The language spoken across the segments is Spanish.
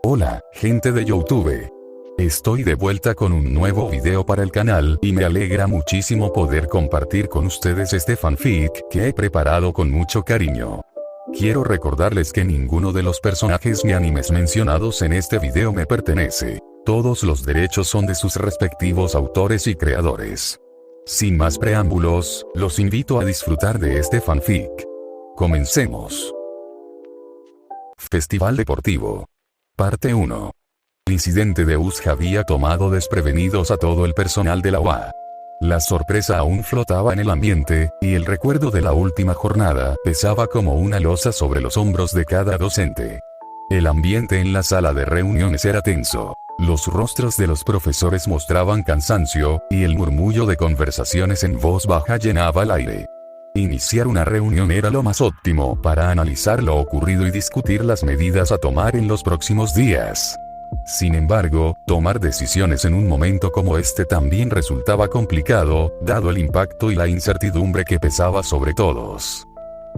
Hola, gente de YouTube. Estoy de vuelta con un nuevo video para el canal y me alegra muchísimo poder compartir con ustedes este fanfic que he preparado con mucho cariño. Quiero recordarles que ninguno de los personajes ni animes mencionados en este video me pertenece. Todos los derechos son de sus respectivos autores y creadores. Sin más preámbulos, los invito a disfrutar de este fanfic. Comencemos. Festival Deportivo. Parte 1. El incidente de USG había tomado desprevenidos a todo el personal de la UA. La sorpresa aún flotaba en el ambiente, y el recuerdo de la última jornada pesaba como una losa sobre los hombros de cada docente. El ambiente en la sala de reuniones era tenso. Los rostros de los profesores mostraban cansancio, y el murmullo de conversaciones en voz baja llenaba el aire. Iniciar una reunión era lo más óptimo para analizar lo ocurrido y discutir las medidas a tomar en los próximos días. Sin embargo, tomar decisiones en un momento como este también resultaba complicado, dado el impacto y la incertidumbre que pesaba sobre todos.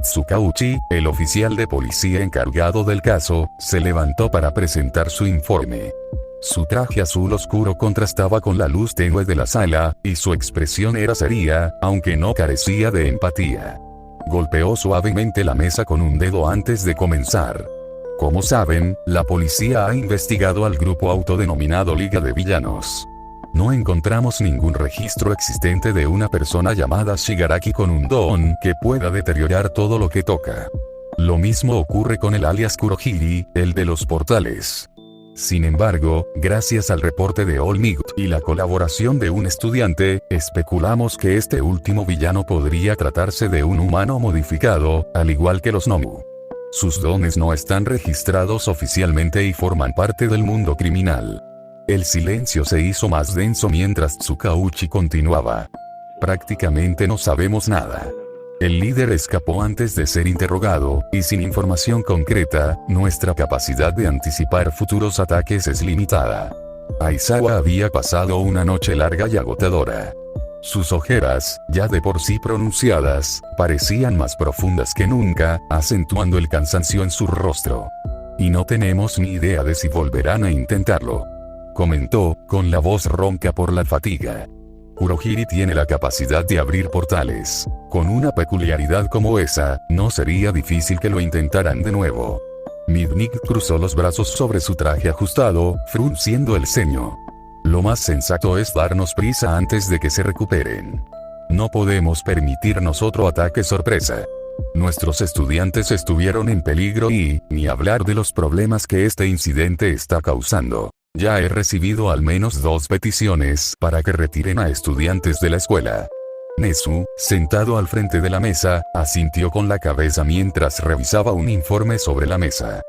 Tsukauchi, el oficial de policía encargado del caso, se levantó para presentar su informe. Su traje azul oscuro contrastaba con la luz tenue de la sala, y su expresión era seria, aunque no carecía de empatía. Golpeó suavemente la mesa con un dedo antes de comenzar. Como saben, la policía ha investigado al grupo autodenominado Liga de Villanos. No encontramos ningún registro existente de una persona llamada Shigaraki con un don que pueda deteriorar todo lo que toca. Lo mismo ocurre con el alias Kurohiri, el de los portales. Sin embargo, gracias al reporte de All Might y la colaboración de un estudiante, especulamos que este último villano podría tratarse de un humano modificado, al igual que los Nomu. Sus dones no están registrados oficialmente y forman parte del mundo criminal. El silencio se hizo más denso mientras Tsukauchi continuaba. Prácticamente no sabemos nada. El líder escapó antes de ser interrogado, y sin información concreta, nuestra capacidad de anticipar futuros ataques es limitada. Aizawa había pasado una noche larga y agotadora. Sus ojeras, ya de por sí pronunciadas, parecían más profundas que nunca, acentuando el cansancio en su rostro. Y no tenemos ni idea de si volverán a intentarlo, comentó, con la voz ronca por la fatiga. Kurohiri tiene la capacidad de abrir portales. Con una peculiaridad como esa, no sería difícil que lo intentaran de nuevo. Midnight cruzó los brazos sobre su traje ajustado, frunciendo el ceño. Lo más sensato es darnos prisa antes de que se recuperen. No podemos permitirnos otro ataque sorpresa. Nuestros estudiantes estuvieron en peligro y, ni hablar de los problemas que este incidente está causando. Ya he recibido al menos 2 peticiones para que retiren a estudiantes de la escuela. Nezu, sentado al frente de la mesa, asintió con la cabeza mientras revisaba un informe sobre la mesa.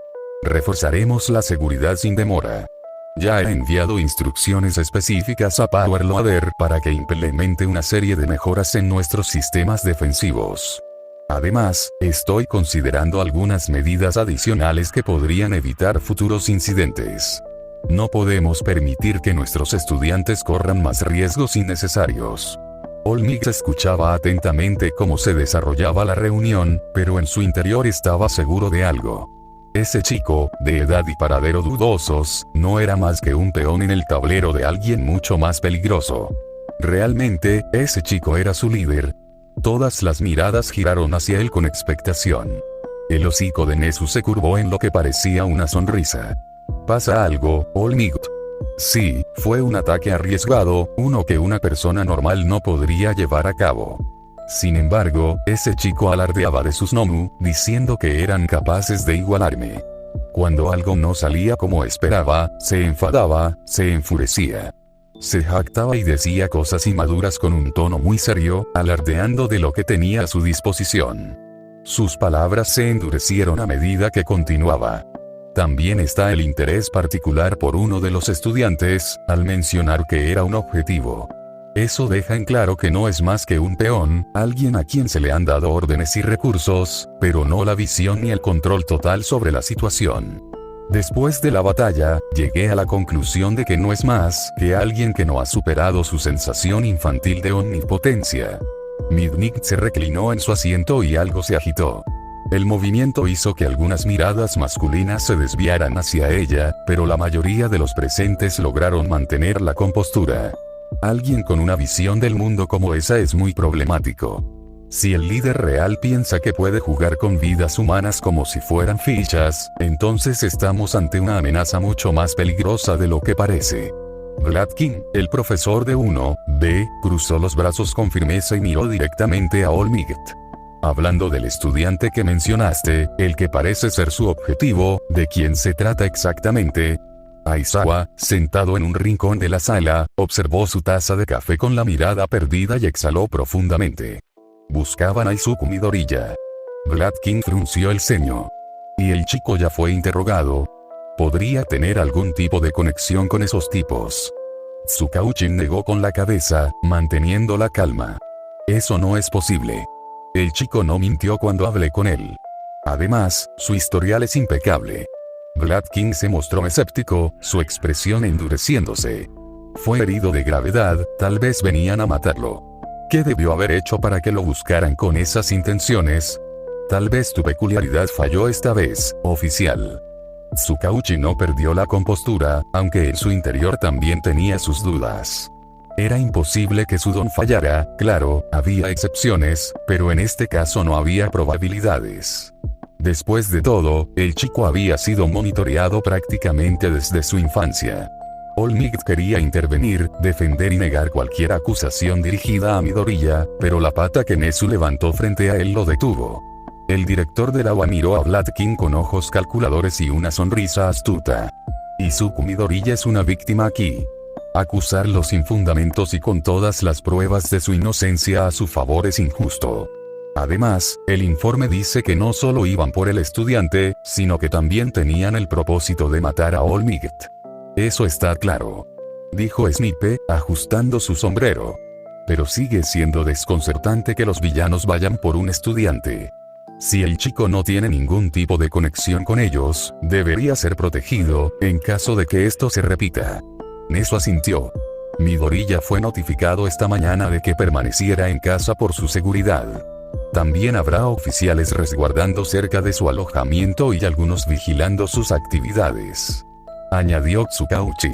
Reforzaremos la seguridad sin demora. Ya he enviado instrucciones específicas a Power Loader para que implemente una serie de mejoras en nuestros sistemas defensivos. Además, estoy considerando algunas medidas adicionales que podrían evitar futuros incidentes. No podemos permitir que nuestros estudiantes corran más riesgos innecesarios. All Might escuchaba atentamente cómo se desarrollaba la reunión, pero en su interior estaba seguro de algo. Ese chico, de edad y paradero dudosos, no era más que un peón en el tablero de alguien mucho más peligroso. Realmente, ese chico era su líder. Todas las miradas giraron hacia él con expectación. El hocico de Nezu se curvó en lo que parecía una sonrisa. ¿Pasa algo, All Might? Sí, fue un ataque arriesgado, uno que una persona normal no podría llevar a cabo. Sin embargo, ese chico alardeaba de sus Nomu, diciendo que eran capaces de igualarme. Cuando algo no salía como esperaba, se enfadaba, se enfurecía. Se jactaba y decía cosas inmaduras con un tono muy serio, alardeando de lo que tenía a su disposición. Sus palabras se endurecieron a medida que continuaba. También está el interés particular por uno de los estudiantes, al mencionar que era un objetivo. Eso deja en claro que no es más que un peón, alguien a quien se le han dado órdenes y recursos, pero no la visión ni el control total sobre la situación. Después de la batalla, llegué a la conclusión de que no es más que alguien que no ha superado su sensación infantil de omnipotencia. Midnight se reclinó en su asiento y algo se agitó. El movimiento hizo que algunas miradas masculinas se desviaran hacia ella, pero la mayoría de los presentes lograron mantener la compostura. Alguien con una visión del mundo como esa es muy problemático. Si el líder real piensa que puede jugar con vidas humanas como si fueran fichas, entonces estamos ante una amenaza mucho más peligrosa de lo que parece. Vladkin, el profesor de 1B, cruzó los brazos con firmeza y miró directamente a Olmigt. Hablando del estudiante que mencionaste, el que parece ser su objetivo, ¿de quién se trata exactamente? Aizawa, sentado en un rincón de la sala, observó su taza de café con la mirada perdida y exhaló profundamente. Buscaban a Izuku Midoriya. Vladkin frunció el ceño. ¿Y el chico ya fue interrogado? ¿Podría tener algún tipo de conexión con esos tipos? Tsukauchi negó con la cabeza, manteniendo la calma. Eso no es posible. El chico no mintió cuando hablé con él. Además, su historial es impecable. Vladkin se mostró escéptico, su expresión endureciéndose. Fue herido de gravedad, tal vez venían a matarlo. ¿Qué debió haber hecho para que lo buscaran con esas intenciones? Tal vez tu peculiaridad falló esta vez, oficial. Tsukauchi no perdió la compostura, aunque en su interior también tenía sus dudas. Era imposible que su don fallara, claro, había excepciones, pero en este caso no había probabilidades. Después de todo, el chico había sido monitoreado prácticamente desde su infancia. Olmigt quería intervenir, defender y negar cualquier acusación dirigida a Midoriya, pero la pata que Nezu levantó frente a él lo detuvo. El director de la UA miró a Vladkin con ojos calculadores y una sonrisa astuta. Izuku Midoriya es una víctima aquí. Acusarlo sin fundamentos y con todas las pruebas de su inocencia a su favor es injusto. Además, el informe dice que no solo iban por el estudiante, sino que también tenían el propósito de matar a Olmigt. Eso está claro. Dijo Snipe, ajustando su sombrero. Pero sigue siendo desconcertante que los villanos vayan por un estudiante. Si el chico no tiene ningún tipo de conexión con ellos, debería ser protegido, en caso de que esto se repita. Nezu asintió. Midoriya fue notificado esta mañana de que permaneciera en casa por su seguridad. También habrá oficiales resguardando cerca de su alojamiento y algunos vigilando sus actividades. Añadió Tsukauchi.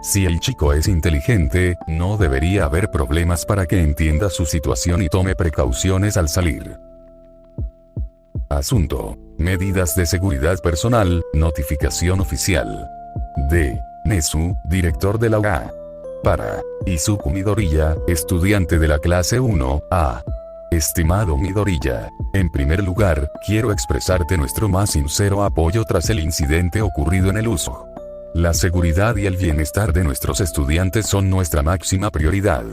Si el chico es inteligente, no debería haber problemas para que entienda su situación y tome precauciones al salir. Asunto. Medidas de seguridad personal, notificación oficial. D. Nezu, director de la UA. Para Izuku Midoriya, estudiante de la clase 1A. Estimado Midoriya, en primer lugar, quiero expresarte nuestro más sincero apoyo tras el incidente ocurrido en el uso. La seguridad y el bienestar de nuestros estudiantes son nuestra máxima prioridad.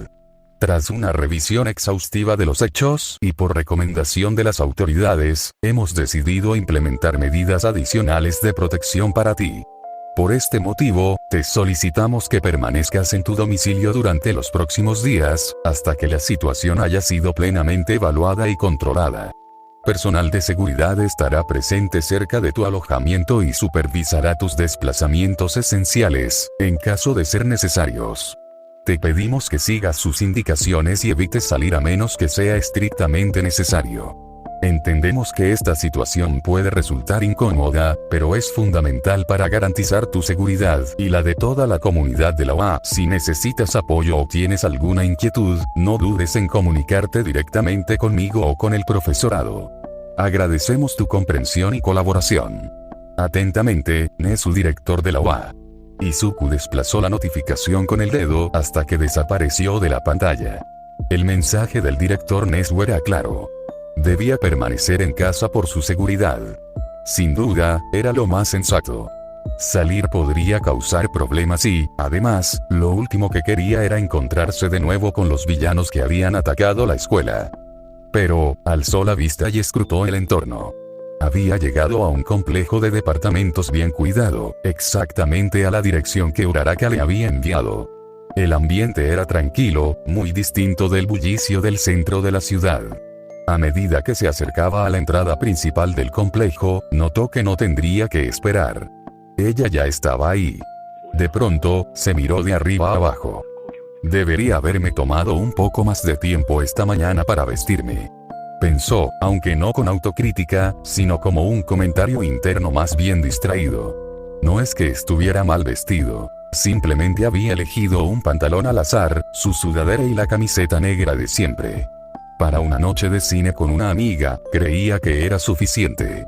Tras una revisión exhaustiva de los hechos, y por recomendación de las autoridades, hemos decidido implementar medidas adicionales de protección para ti. Por este motivo, te solicitamos que permanezcas en tu domicilio durante los próximos días, hasta que la situación haya sido plenamente evaluada y controlada. Personal de seguridad estará presente cerca de tu alojamiento y supervisará tus desplazamientos esenciales, en caso de ser necesarios. Te pedimos que sigas sus indicaciones y evites salir a menos que sea estrictamente necesario. Entendemos que esta situación puede resultar incómoda, pero es fundamental para garantizar tu seguridad y la de toda la comunidad de la UA. Si necesitas apoyo o tienes alguna inquietud, no dudes en comunicarte directamente conmigo o con el profesorado. Agradecemos tu comprensión y colaboración. Atentamente, Nezu, director de la UA. Izuku desplazó la notificación con el dedo hasta que desapareció de la pantalla. El mensaje del director Nezu era claro. Debía permanecer en casa por su seguridad. Sin duda, era lo más sensato. Salir podría causar problemas y, además, lo último que quería era encontrarse de nuevo con los villanos que habían atacado la escuela. Pero, alzó la vista y escrutó el entorno. Había llegado a un complejo de departamentos bien cuidado, exactamente a la dirección que Uraraka le había enviado. El ambiente era tranquilo, muy distinto del bullicio del centro de la ciudad. A medida que se acercaba a la entrada principal del complejo, notó que no tendría que esperar. Ella ya estaba ahí. De pronto, se miró de arriba a abajo. Debería haberme tomado un poco más de tiempo esta mañana para vestirme. pensó, aunque no con autocrítica, sino como un comentario interno más bien distraído. No es que estuviera mal vestido. Simplemente había elegido un pantalón al azar, su sudadera y la camiseta negra de siempre. Para una noche de cine con una amiga, creía que era suficiente.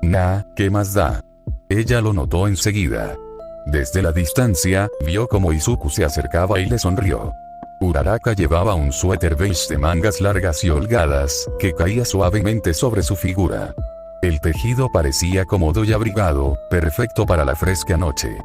Nah, ¿qué más da? Ella lo notó enseguida. Desde la distancia, vio como Izuku se acercaba y le sonrió. Uraraka llevaba un suéter beige de mangas largas y holgadas, que caía suavemente sobre su figura. El tejido parecía cómodo y abrigado, perfecto para la fresca noche.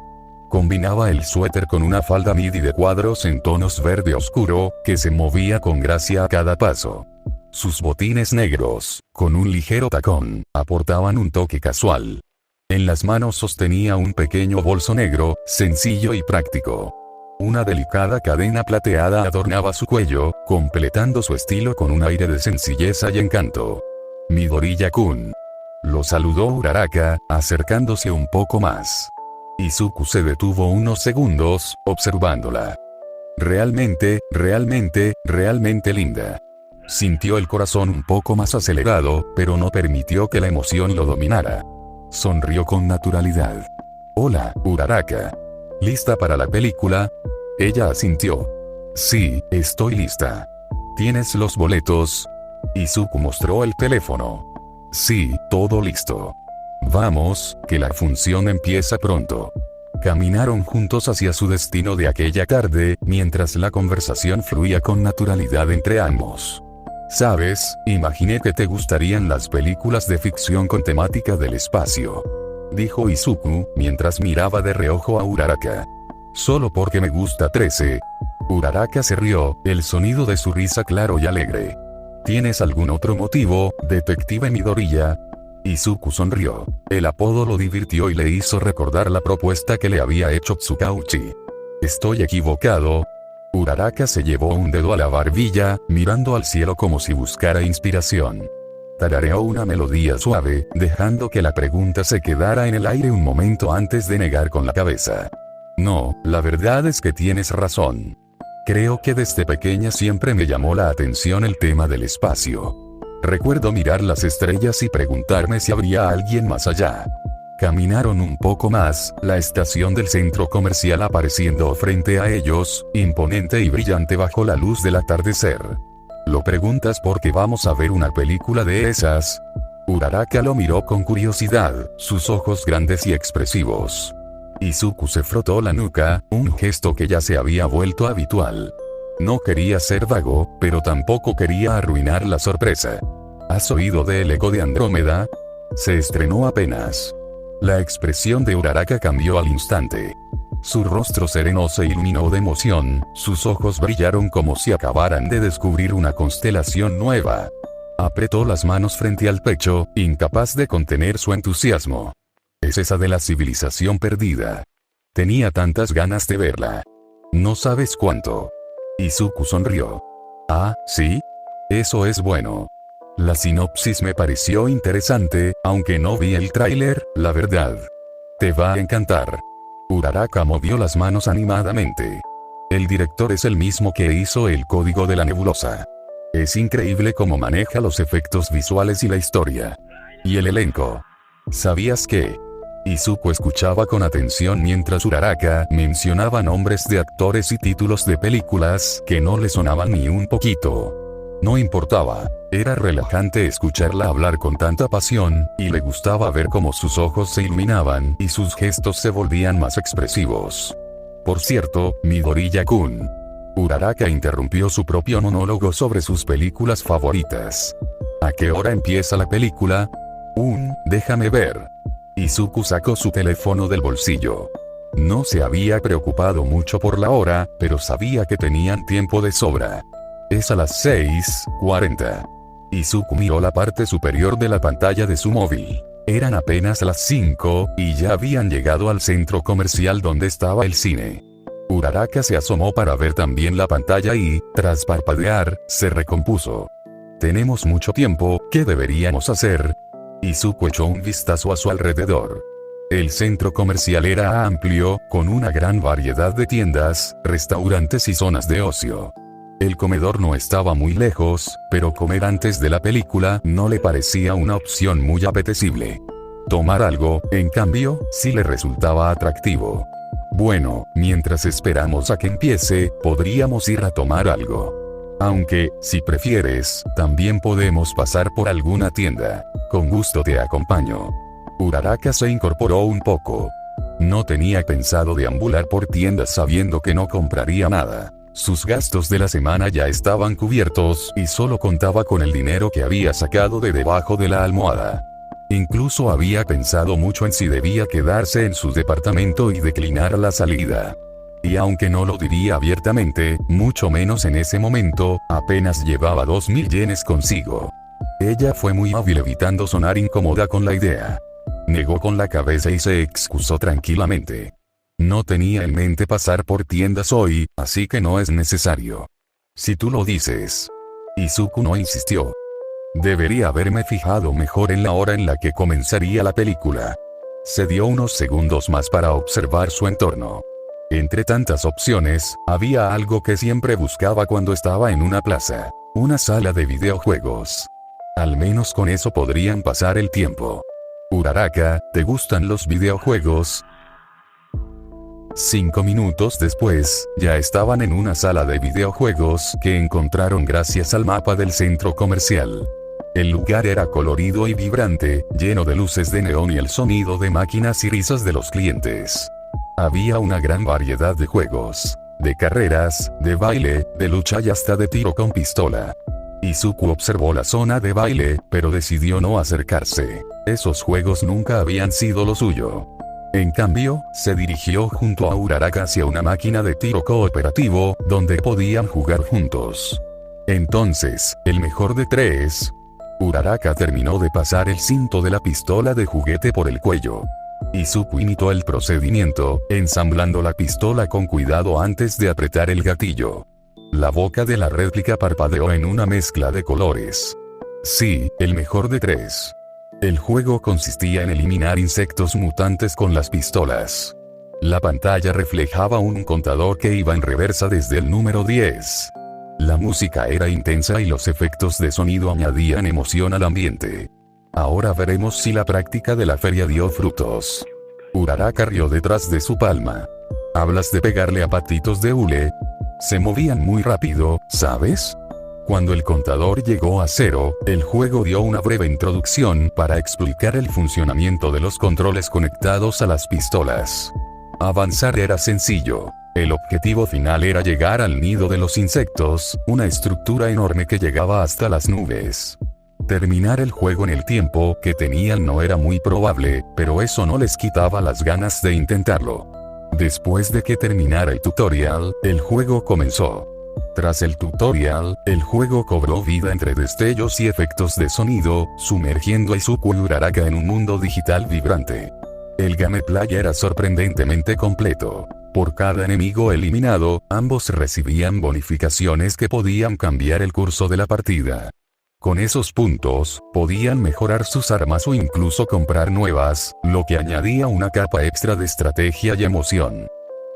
Combinaba el suéter con una falda midi de cuadros en tonos verde oscuro, que se movía con gracia a cada paso. Sus botines negros, con un ligero tacón, aportaban un toque casual. En las manos sostenía un pequeño bolso negro, sencillo y práctico. Una delicada cadena plateada adornaba su cuello, completando su estilo con un aire de sencilleza y encanto. Midoriya-kun. Lo saludó Uraraka, acercándose un poco más. Izuku se detuvo unos segundos, observándola. Realmente linda. Sintió el corazón un poco más acelerado, pero no permitió que la emoción lo dominara. Sonrió con naturalidad. Hola, Uraraka. ¿Lista para la película? Ella asintió. Sí, estoy lista. ¿Tienes los boletos? Izuku mostró el teléfono. Sí, todo listo. Vamos, que la función empieza pronto. Caminaron juntos hacia su destino de aquella tarde, mientras la conversación fluía con naturalidad entre ambos. ¿Sabes? Imaginé que te gustarían las películas de ficción con temática del espacio. Dijo Izuku, mientras miraba de reojo a Uraraka. Solo porque me gusta 13. Uraraka se rió, el sonido de su risa claro y alegre. ¿Tienes algún otro motivo, detective Midoriya? Izuku sonrió. El apodo lo divirtió y le hizo recordar la propuesta que le había hecho Tsukauchi. ¿Estoy equivocado? Uraraka se llevó un dedo a la barbilla, mirando al cielo como si buscara inspiración. Tarareó una melodía suave, dejando que la pregunta se quedara en el aire un momento antes de negar con la cabeza. No, la verdad es que tienes razón. Creo que desde pequeña siempre me llamó la atención el tema del espacio. Recuerdo mirar las estrellas y preguntarme si habría alguien más allá. Caminaron un poco más, la estación del centro comercial apareciendo frente a ellos, imponente y brillante bajo la luz del atardecer. ¿Lo preguntas porque vamos a ver una película de esas? Uraraka lo miró con curiosidad, sus ojos grandes y expresivos. Izuku se frotó la nuca, un gesto que ya se había vuelto habitual. No quería ser vago, pero tampoco quería arruinar la sorpresa. ¿Has oído de El Eco de Andrómeda? Se estrenó apenas. La expresión de Uraraka cambió al instante. Su rostro sereno se iluminó de emoción, sus ojos brillaron como si acabaran de descubrir una constelación nueva. Apretó las manos frente al pecho, incapaz de contener su entusiasmo. Es esa de la civilización perdida. Tenía tantas ganas de verla. No sabes cuánto. Izuku sonrió. Ah, ¿sí? Eso es bueno. La sinopsis me pareció interesante, aunque no vi el tráiler, la verdad. Te va a encantar. Uraraka movió las manos animadamente. El director es el mismo que hizo El Código de la Nebulosa. Es increíble cómo maneja los efectos visuales y la historia. Y el elenco. ¿Sabías qué? Izuku escuchaba con atención mientras Uraraka mencionaba nombres de actores y títulos de películas que no le sonaban ni un poquito. No importaba, era relajante escucharla hablar con tanta pasión, y le gustaba ver cómo sus ojos se iluminaban y sus gestos se volvían más expresivos. Por cierto, Midoriya-kun. Uraraka interrumpió su propio monólogo sobre sus películas favoritas. ¿A qué hora empieza la película? Déjame ver. Izuku sacó su teléfono del bolsillo. No se había preocupado mucho por la hora, pero sabía que tenían tiempo de sobra. Es a las 6:40. Izuku miró la parte superior de la pantalla de su móvil. Eran apenas las 5, y ya habían llegado al centro comercial donde estaba el cine. Uraraka se asomó para ver también la pantalla y, tras parpadear, se recompuso. Tenemos mucho tiempo, ¿qué deberíamos hacer? Izuku echó un vistazo a su alrededor. El centro comercial era amplio, con una gran variedad de tiendas, restaurantes y zonas de ocio. El comedor no estaba muy lejos, pero comer antes de la película no le parecía una opción muy apetecible. Tomar algo, en cambio, sí le resultaba atractivo. Bueno, mientras esperamos a que empiece, podríamos ir a tomar algo. Aunque, si prefieres, también podemos pasar por alguna tienda. Con gusto te acompaño. Uraraka se incorporó un poco. No tenía pensado deambular por tiendas sabiendo que no compraría nada. Sus gastos de la semana ya estaban cubiertos y solo contaba con el dinero que había sacado de debajo de la almohada. Incluso había pensado mucho en si debía quedarse en su departamento y declinar la salida. Y aunque no lo diría abiertamente, mucho menos en ese momento, apenas llevaba 2000 yenes consigo. Ella fue muy hábil evitando sonar incómoda con la idea. Negó con la cabeza y se excusó tranquilamente. No tenía en mente pasar por tiendas hoy, así que no es necesario. Si tú lo dices. Izuku no insistió. Debería haberme fijado mejor en la hora en la que comenzaría la película. Se dio unos segundos más para observar su entorno. Entre tantas opciones, había algo que siempre buscaba cuando estaba en una plaza. Una sala de videojuegos. Al menos con eso podrían pasar el tiempo. Uraraka, ¿te gustan los videojuegos? 5 minutos después, ya estaban en una sala de videojuegos que encontraron gracias al mapa del centro comercial. El lugar era colorido y vibrante, lleno de luces de neón y el sonido de máquinas y risas de los clientes. Había una gran variedad de juegos. De carreras, de baile, de lucha y hasta de tiro con pistola. Izuku observó la zona de baile, pero decidió no acercarse. Esos juegos nunca habían sido lo suyo. En cambio, se dirigió junto a Uraraka hacia una máquina de tiro cooperativo, donde podían jugar juntos. Entonces, el mejor de 3. Uraraka terminó de pasar el cinto de la pistola de juguete por el cuello. Izuku imitó el procedimiento, ensamblando la pistola con cuidado antes de apretar el gatillo. La boca de la réplica parpadeó en una mezcla de colores. Sí, el mejor de 3. El juego consistía en eliminar insectos mutantes con las pistolas. La pantalla reflejaba un contador que iba en reversa desde el número 10. La música era intensa y los efectos de sonido añadían emoción al ambiente. Ahora veremos si la práctica de la feria dio frutos. Uraraka rió detrás de su palma. ¿Hablas de pegarle a patitos de hule? Se movían muy rápido, ¿sabes? Cuando el contador llegó a 0, el juego dio una breve introducción para explicar el funcionamiento de los controles conectados a las pistolas. Avanzar era sencillo. El objetivo final era llegar al nido de los insectos, una estructura enorme que llegaba hasta las nubes. Terminar el juego en el tiempo que tenían no era muy probable, pero eso no les quitaba las ganas de intentarlo. Después de que terminara el tutorial, el juego comenzó. Tras el tutorial, el juego cobró vida entre destellos y efectos de sonido, sumergiendo a Izuku y Uraraka en un mundo digital vibrante. El gameplay era sorprendentemente completo. Por cada enemigo eliminado, ambos recibían bonificaciones que podían cambiar el curso de la partida. Con esos puntos, podían mejorar sus armas o incluso comprar nuevas, lo que añadía una capa extra de estrategia y emoción.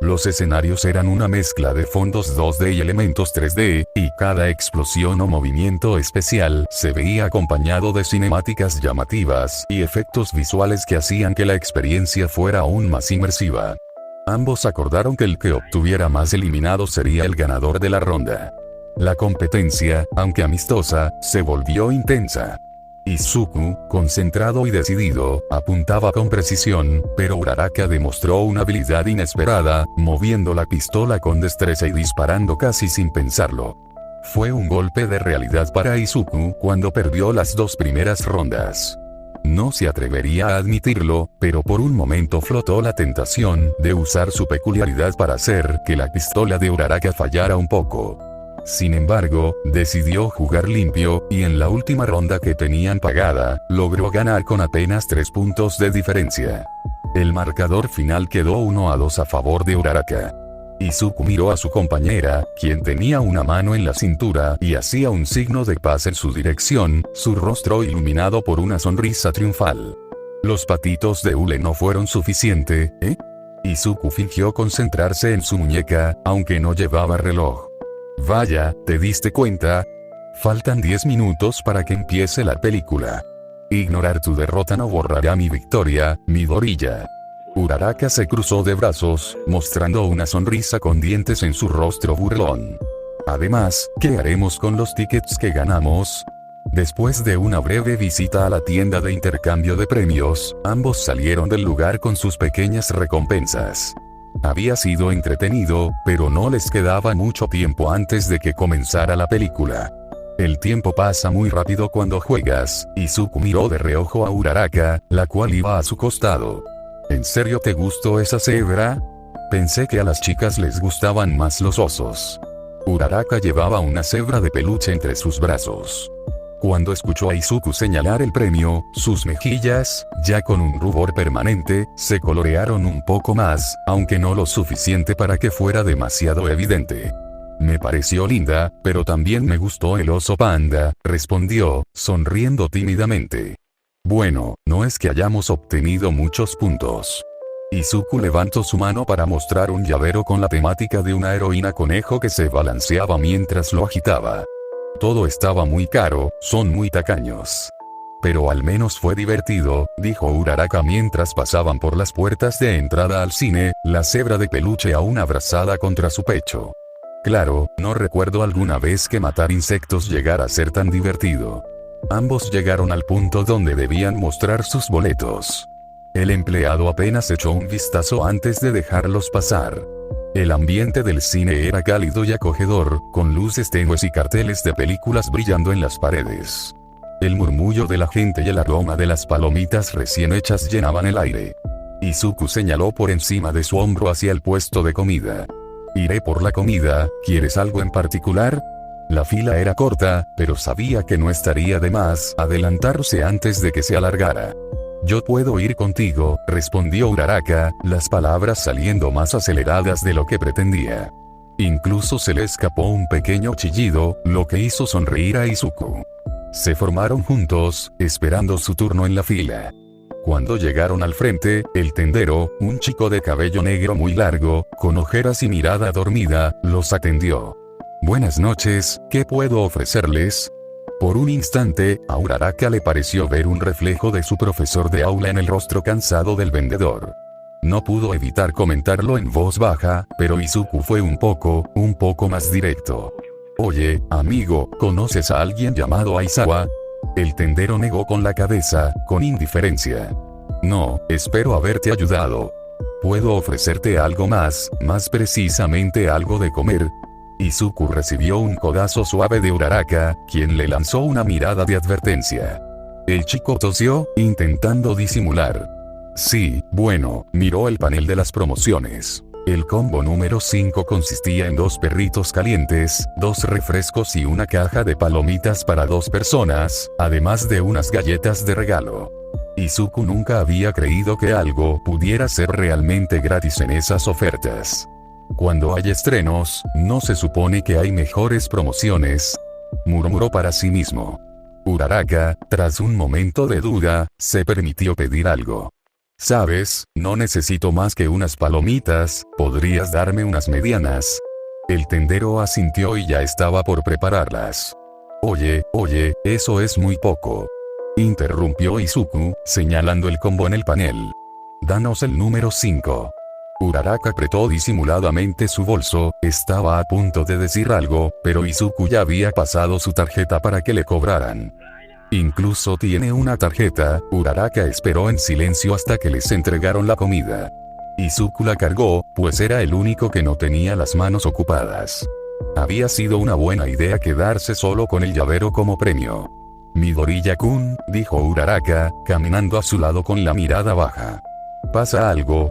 Los escenarios eran una mezcla de fondos 2D y elementos 3D, y cada explosión o movimiento especial se veía acompañado de cinemáticas llamativas y efectos visuales que hacían que la experiencia fuera aún más inmersiva. Ambos acordaron que el que obtuviera más eliminados sería el ganador de la ronda. La competencia, aunque amistosa, se volvió intensa. Izuku, concentrado y decidido, apuntaba con precisión, pero Uraraka demostró una habilidad inesperada, moviendo la pistola con destreza y disparando casi sin pensarlo. Fue un golpe de realidad para Izuku cuando perdió las 2 primeras rondas. No se atrevería a admitirlo, pero por un momento flotó la tentación de usar su peculiaridad para hacer que la pistola de Uraraka fallara un poco. Sin embargo, decidió jugar limpio, y en la última ronda que tenían pagada, logró ganar con apenas 3 puntos de diferencia. El marcador final quedó 1-2 a favor de Uraraka. Izuku miró a su compañera, quien tenía una mano en la cintura y hacía un signo de paz en su dirección, su rostro iluminado por una sonrisa triunfal. Los patitos de hule no fueron suficiente, Izuku fingió concentrarse en su muñeca, aunque no llevaba reloj. Vaya, ¿te diste cuenta? Faltan 10 minutos para que empiece la película. Ignorar tu derrota no borrará mi victoria, Midoriya. Uraraka se cruzó de brazos, mostrando una sonrisa con dientes en su rostro burlón. Además, ¿qué haremos con los tickets que ganamos? Después de una breve visita a la tienda de intercambio de premios, ambos salieron del lugar con sus pequeñas recompensas. Había sido entretenido, pero no les quedaba mucho tiempo antes de que comenzara la película. El tiempo pasa muy rápido cuando juegas, Izuku miró de reojo a Uraraka, la cual iba a su costado. ¿En serio te gustó esa cebra? Pensé que a las chicas les gustaban más los osos. Uraraka llevaba una cebra de peluche entre sus brazos. Cuando escuchó a Izuku señalar el premio, sus mejillas, ya con un rubor permanente, se colorearon un poco más, aunque no lo suficiente para que fuera demasiado evidente. Me pareció linda, pero también me gustó el oso panda, respondió, sonriendo tímidamente. Bueno, no es que hayamos obtenido muchos puntos. Izuku levantó su mano para mostrar un llavero con la temática de una heroína conejo que se balanceaba mientras lo agitaba. Todo estaba muy caro, son muy tacaños. Pero al menos fue divertido, dijo Uraraka mientras pasaban por las puertas de entrada al cine, la cebra de peluche aún abrazada contra su pecho. Claro, no recuerdo alguna vez que matar insectos llegara a ser tan divertido. Ambos llegaron al punto donde debían mostrar sus boletos. El empleado apenas echó un vistazo antes de dejarlos pasar. El ambiente del cine era cálido y acogedor, con luces tenues y carteles de películas brillando en las paredes. El murmullo de la gente y el aroma de las palomitas recién hechas llenaban el aire. Izuku señaló por encima de su hombro hacia el puesto de comida. Iré por la comida, ¿quieres algo en particular? La fila era corta, pero sabía que no estaría de más adelantarse antes de que se alargara. Yo puedo ir contigo, respondió Uraraka, las palabras saliendo más aceleradas de lo que pretendía. Incluso se le escapó un pequeño chillido, lo que hizo sonreír a Izuku. Se formaron juntos, esperando su turno en la fila. Cuando llegaron al frente, el tendero, un chico de cabello negro muy largo, con ojeras y mirada dormida, los atendió. Buenas noches, ¿qué puedo ofrecerles? Por un instante, a Uraraka le pareció ver un reflejo de su profesor de aula en el rostro cansado del vendedor. No pudo evitar comentarlo en voz baja, pero Izuku fue un poco más directo. Oye, amigo, ¿conoces a alguien llamado Aizawa? El tendero negó con la cabeza, con indiferencia. No, espero haberte ayudado. ¿Puedo ofrecerte algo más precisamente algo de comer? Izuku recibió un codazo suave de Uraraka, quien le lanzó una mirada de advertencia. El chico tosió, intentando disimular. Sí, bueno, miró el panel de las promociones. El combo número 5 consistía en 2 perritos calientes, 2 refrescos y una caja de palomitas para 2 personas, además de unas galletas de regalo. Izuku nunca había creído que algo pudiera ser realmente gratis en esas ofertas. Cuando hay estrenos, ¿no se supone que hay mejores promociones? Murmuró para sí mismo. Uraraka, tras un momento de duda, se permitió pedir algo. ¿Sabes? No necesito más que unas palomitas, ¿podrías darme unas medianas? El tendero asintió y ya estaba por prepararlas. Oye, eso es muy poco. Interrumpió Izuku, señalando el combo en el panel. Danos el número 5. Uraraka apretó disimuladamente su bolso, estaba a punto de decir algo, pero Izuku ya había pasado su tarjeta para que le cobraran. Incluso tiene una tarjeta, Uraraka esperó en silencio hasta que les entregaron la comida. Izuku la cargó, pues era el único que no tenía las manos ocupadas. Había sido una buena idea quedarse solo con el llavero como premio. Midoriya-kun, dijo Uraraka, caminando a su lado con la mirada baja. ¿Pasa algo?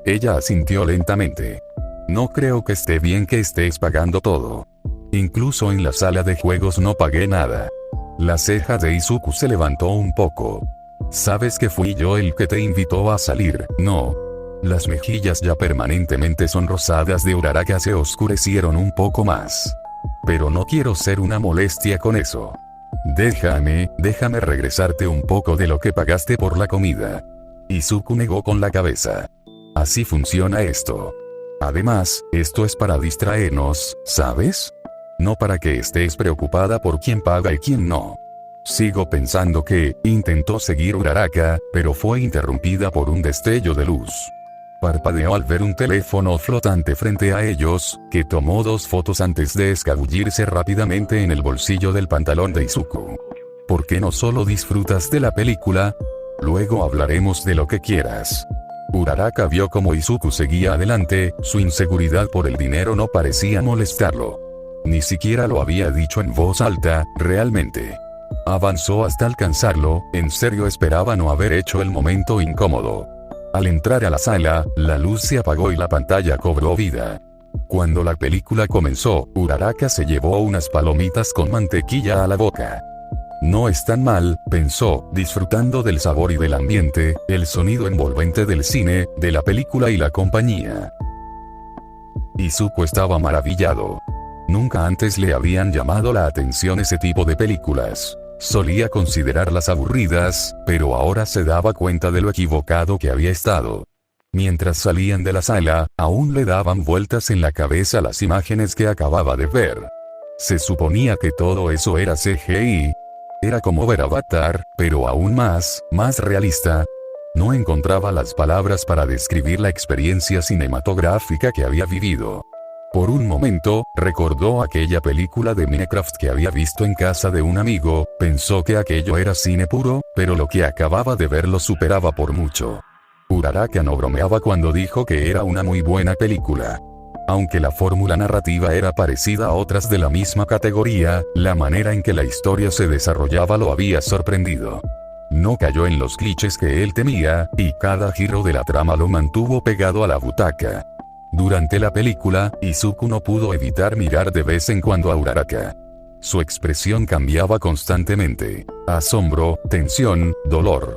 Ella asintió lentamente. No creo que esté bien que estés pagando todo. Incluso en la sala de juegos no pagué nada. La ceja de Izuku se levantó un poco. Sabes que fui yo el que te invitó a salir, ¿no? Las mejillas ya permanentemente sonrosadas de Uraraka se oscurecieron un poco más. Pero no quiero ser una molestia con eso. Déjame regresarte un poco de lo que pagaste por la comida. Izuku negó con la cabeza. Así funciona esto. Además, esto es para distraernos, ¿sabes? No para que estés preocupada por quién paga y quién no. Sigo pensando que, intentó seguir Uraraka, pero fue interrumpida por un destello de luz. Parpadeó al ver un teléfono flotante frente a ellos, que tomó 2 fotos antes de escabullirse rápidamente en el bolsillo del pantalón de Izuku. ¿Por qué no solo disfrutas de la película? Luego hablaremos de lo que quieras. Uraraka vio como Izuku seguía adelante, su inseguridad por el dinero no parecía molestarlo. Ni siquiera lo había dicho en voz alta, realmente. Avanzó hasta alcanzarlo, en serio esperaba no haber hecho el momento incómodo. Al entrar a la sala, la luz se apagó y la pantalla cobró vida. Cuando la película comenzó, Uraraka se llevó unas palomitas con mantequilla a la boca. No es tan mal, pensó, disfrutando del sabor y del ambiente, el sonido envolvente del cine, de la película y la compañía. Izuku estaba maravillado. Nunca antes le habían llamado la atención ese tipo de películas. Solía considerarlas aburridas, pero ahora se daba cuenta de lo equivocado que había estado. Mientras salían de la sala, aún le daban vueltas en la cabeza las imágenes que acababa de ver. Se suponía que todo eso era CGI. Era como ver Avatar, pero aún más realista. No encontraba las palabras para describir la experiencia cinematográfica que había vivido. Por un momento, recordó aquella película de Minecraft que había visto en casa de un amigo, pensó que aquello era cine puro, pero lo que acababa de ver lo superaba por mucho. Uraraka no bromeaba cuando dijo que era una muy buena película. Aunque la fórmula narrativa era parecida a otras de la misma categoría, la manera en que la historia se desarrollaba lo había sorprendido. No cayó en los clichés que él temía, y cada giro de la trama lo mantuvo pegado a la butaca. Durante la película, Izuku no pudo evitar mirar de vez en cuando a Uraraka. Su expresión cambiaba constantemente. Asombro, tensión, dolor.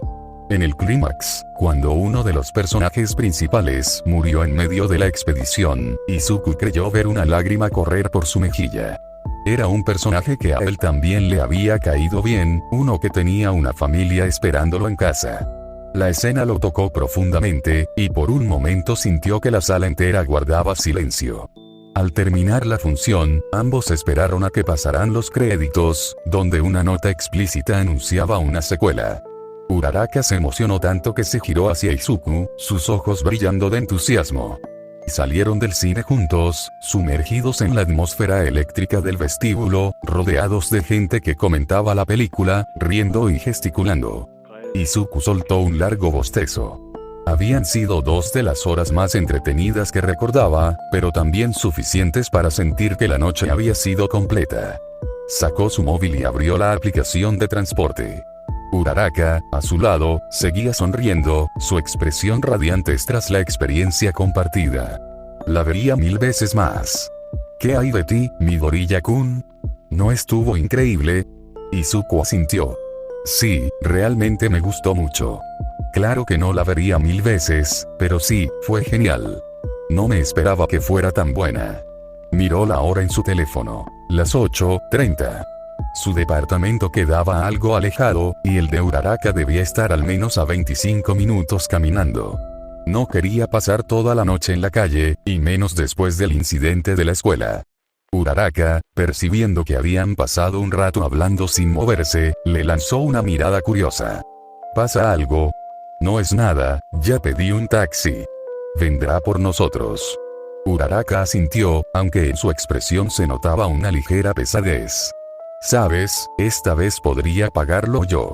En el clímax, cuando uno de los personajes principales murió en medio de la expedición, Izuku creyó ver una lágrima correr por su mejilla. Era un personaje que a él también le había caído bien, uno que tenía una familia esperándolo en casa. La escena lo tocó profundamente, y por un momento sintió que la sala entera guardaba silencio. Al terminar la función, ambos esperaron a que pasaran los créditos, donde una nota explícita anunciaba una secuela. Uraraka se emocionó tanto que se giró hacia Izuku, sus ojos brillando de entusiasmo. Salieron del cine juntos, sumergidos en la atmósfera eléctrica del vestíbulo, rodeados de gente que comentaba la película, riendo y gesticulando. Izuku soltó un largo bostezo. Habían sido 2 de las horas más entretenidas que recordaba, pero también suficientes para sentir que la noche había sido completa. Sacó su móvil y abrió la aplicación de transporte. Uraraka, a su lado, seguía sonriendo, su expresión radiante tras la experiencia compartida. La vería 1000 veces más. ¿Qué hay de ti, Midoriya-kun? ¿No estuvo increíble? Izuku asintió. Sí, realmente me gustó mucho. Claro que no la vería 1000 veces, pero sí, fue genial. No me esperaba que fuera tan buena. Miró la hora en su teléfono. Las 8:30. Su departamento quedaba algo alejado, y el de Uraraka debía estar al menos a 25 minutos caminando. No quería pasar toda la noche en la calle, y menos después del incidente de la escuela. Uraraka, percibiendo que habían pasado un rato hablando sin moverse, le lanzó una mirada curiosa. ¿Pasa algo? No es nada, ya pedí un taxi. Vendrá por nosotros. Uraraka asintió, aunque en su expresión se notaba una ligera pesadez. Sabes, esta vez podría pagarlo yo.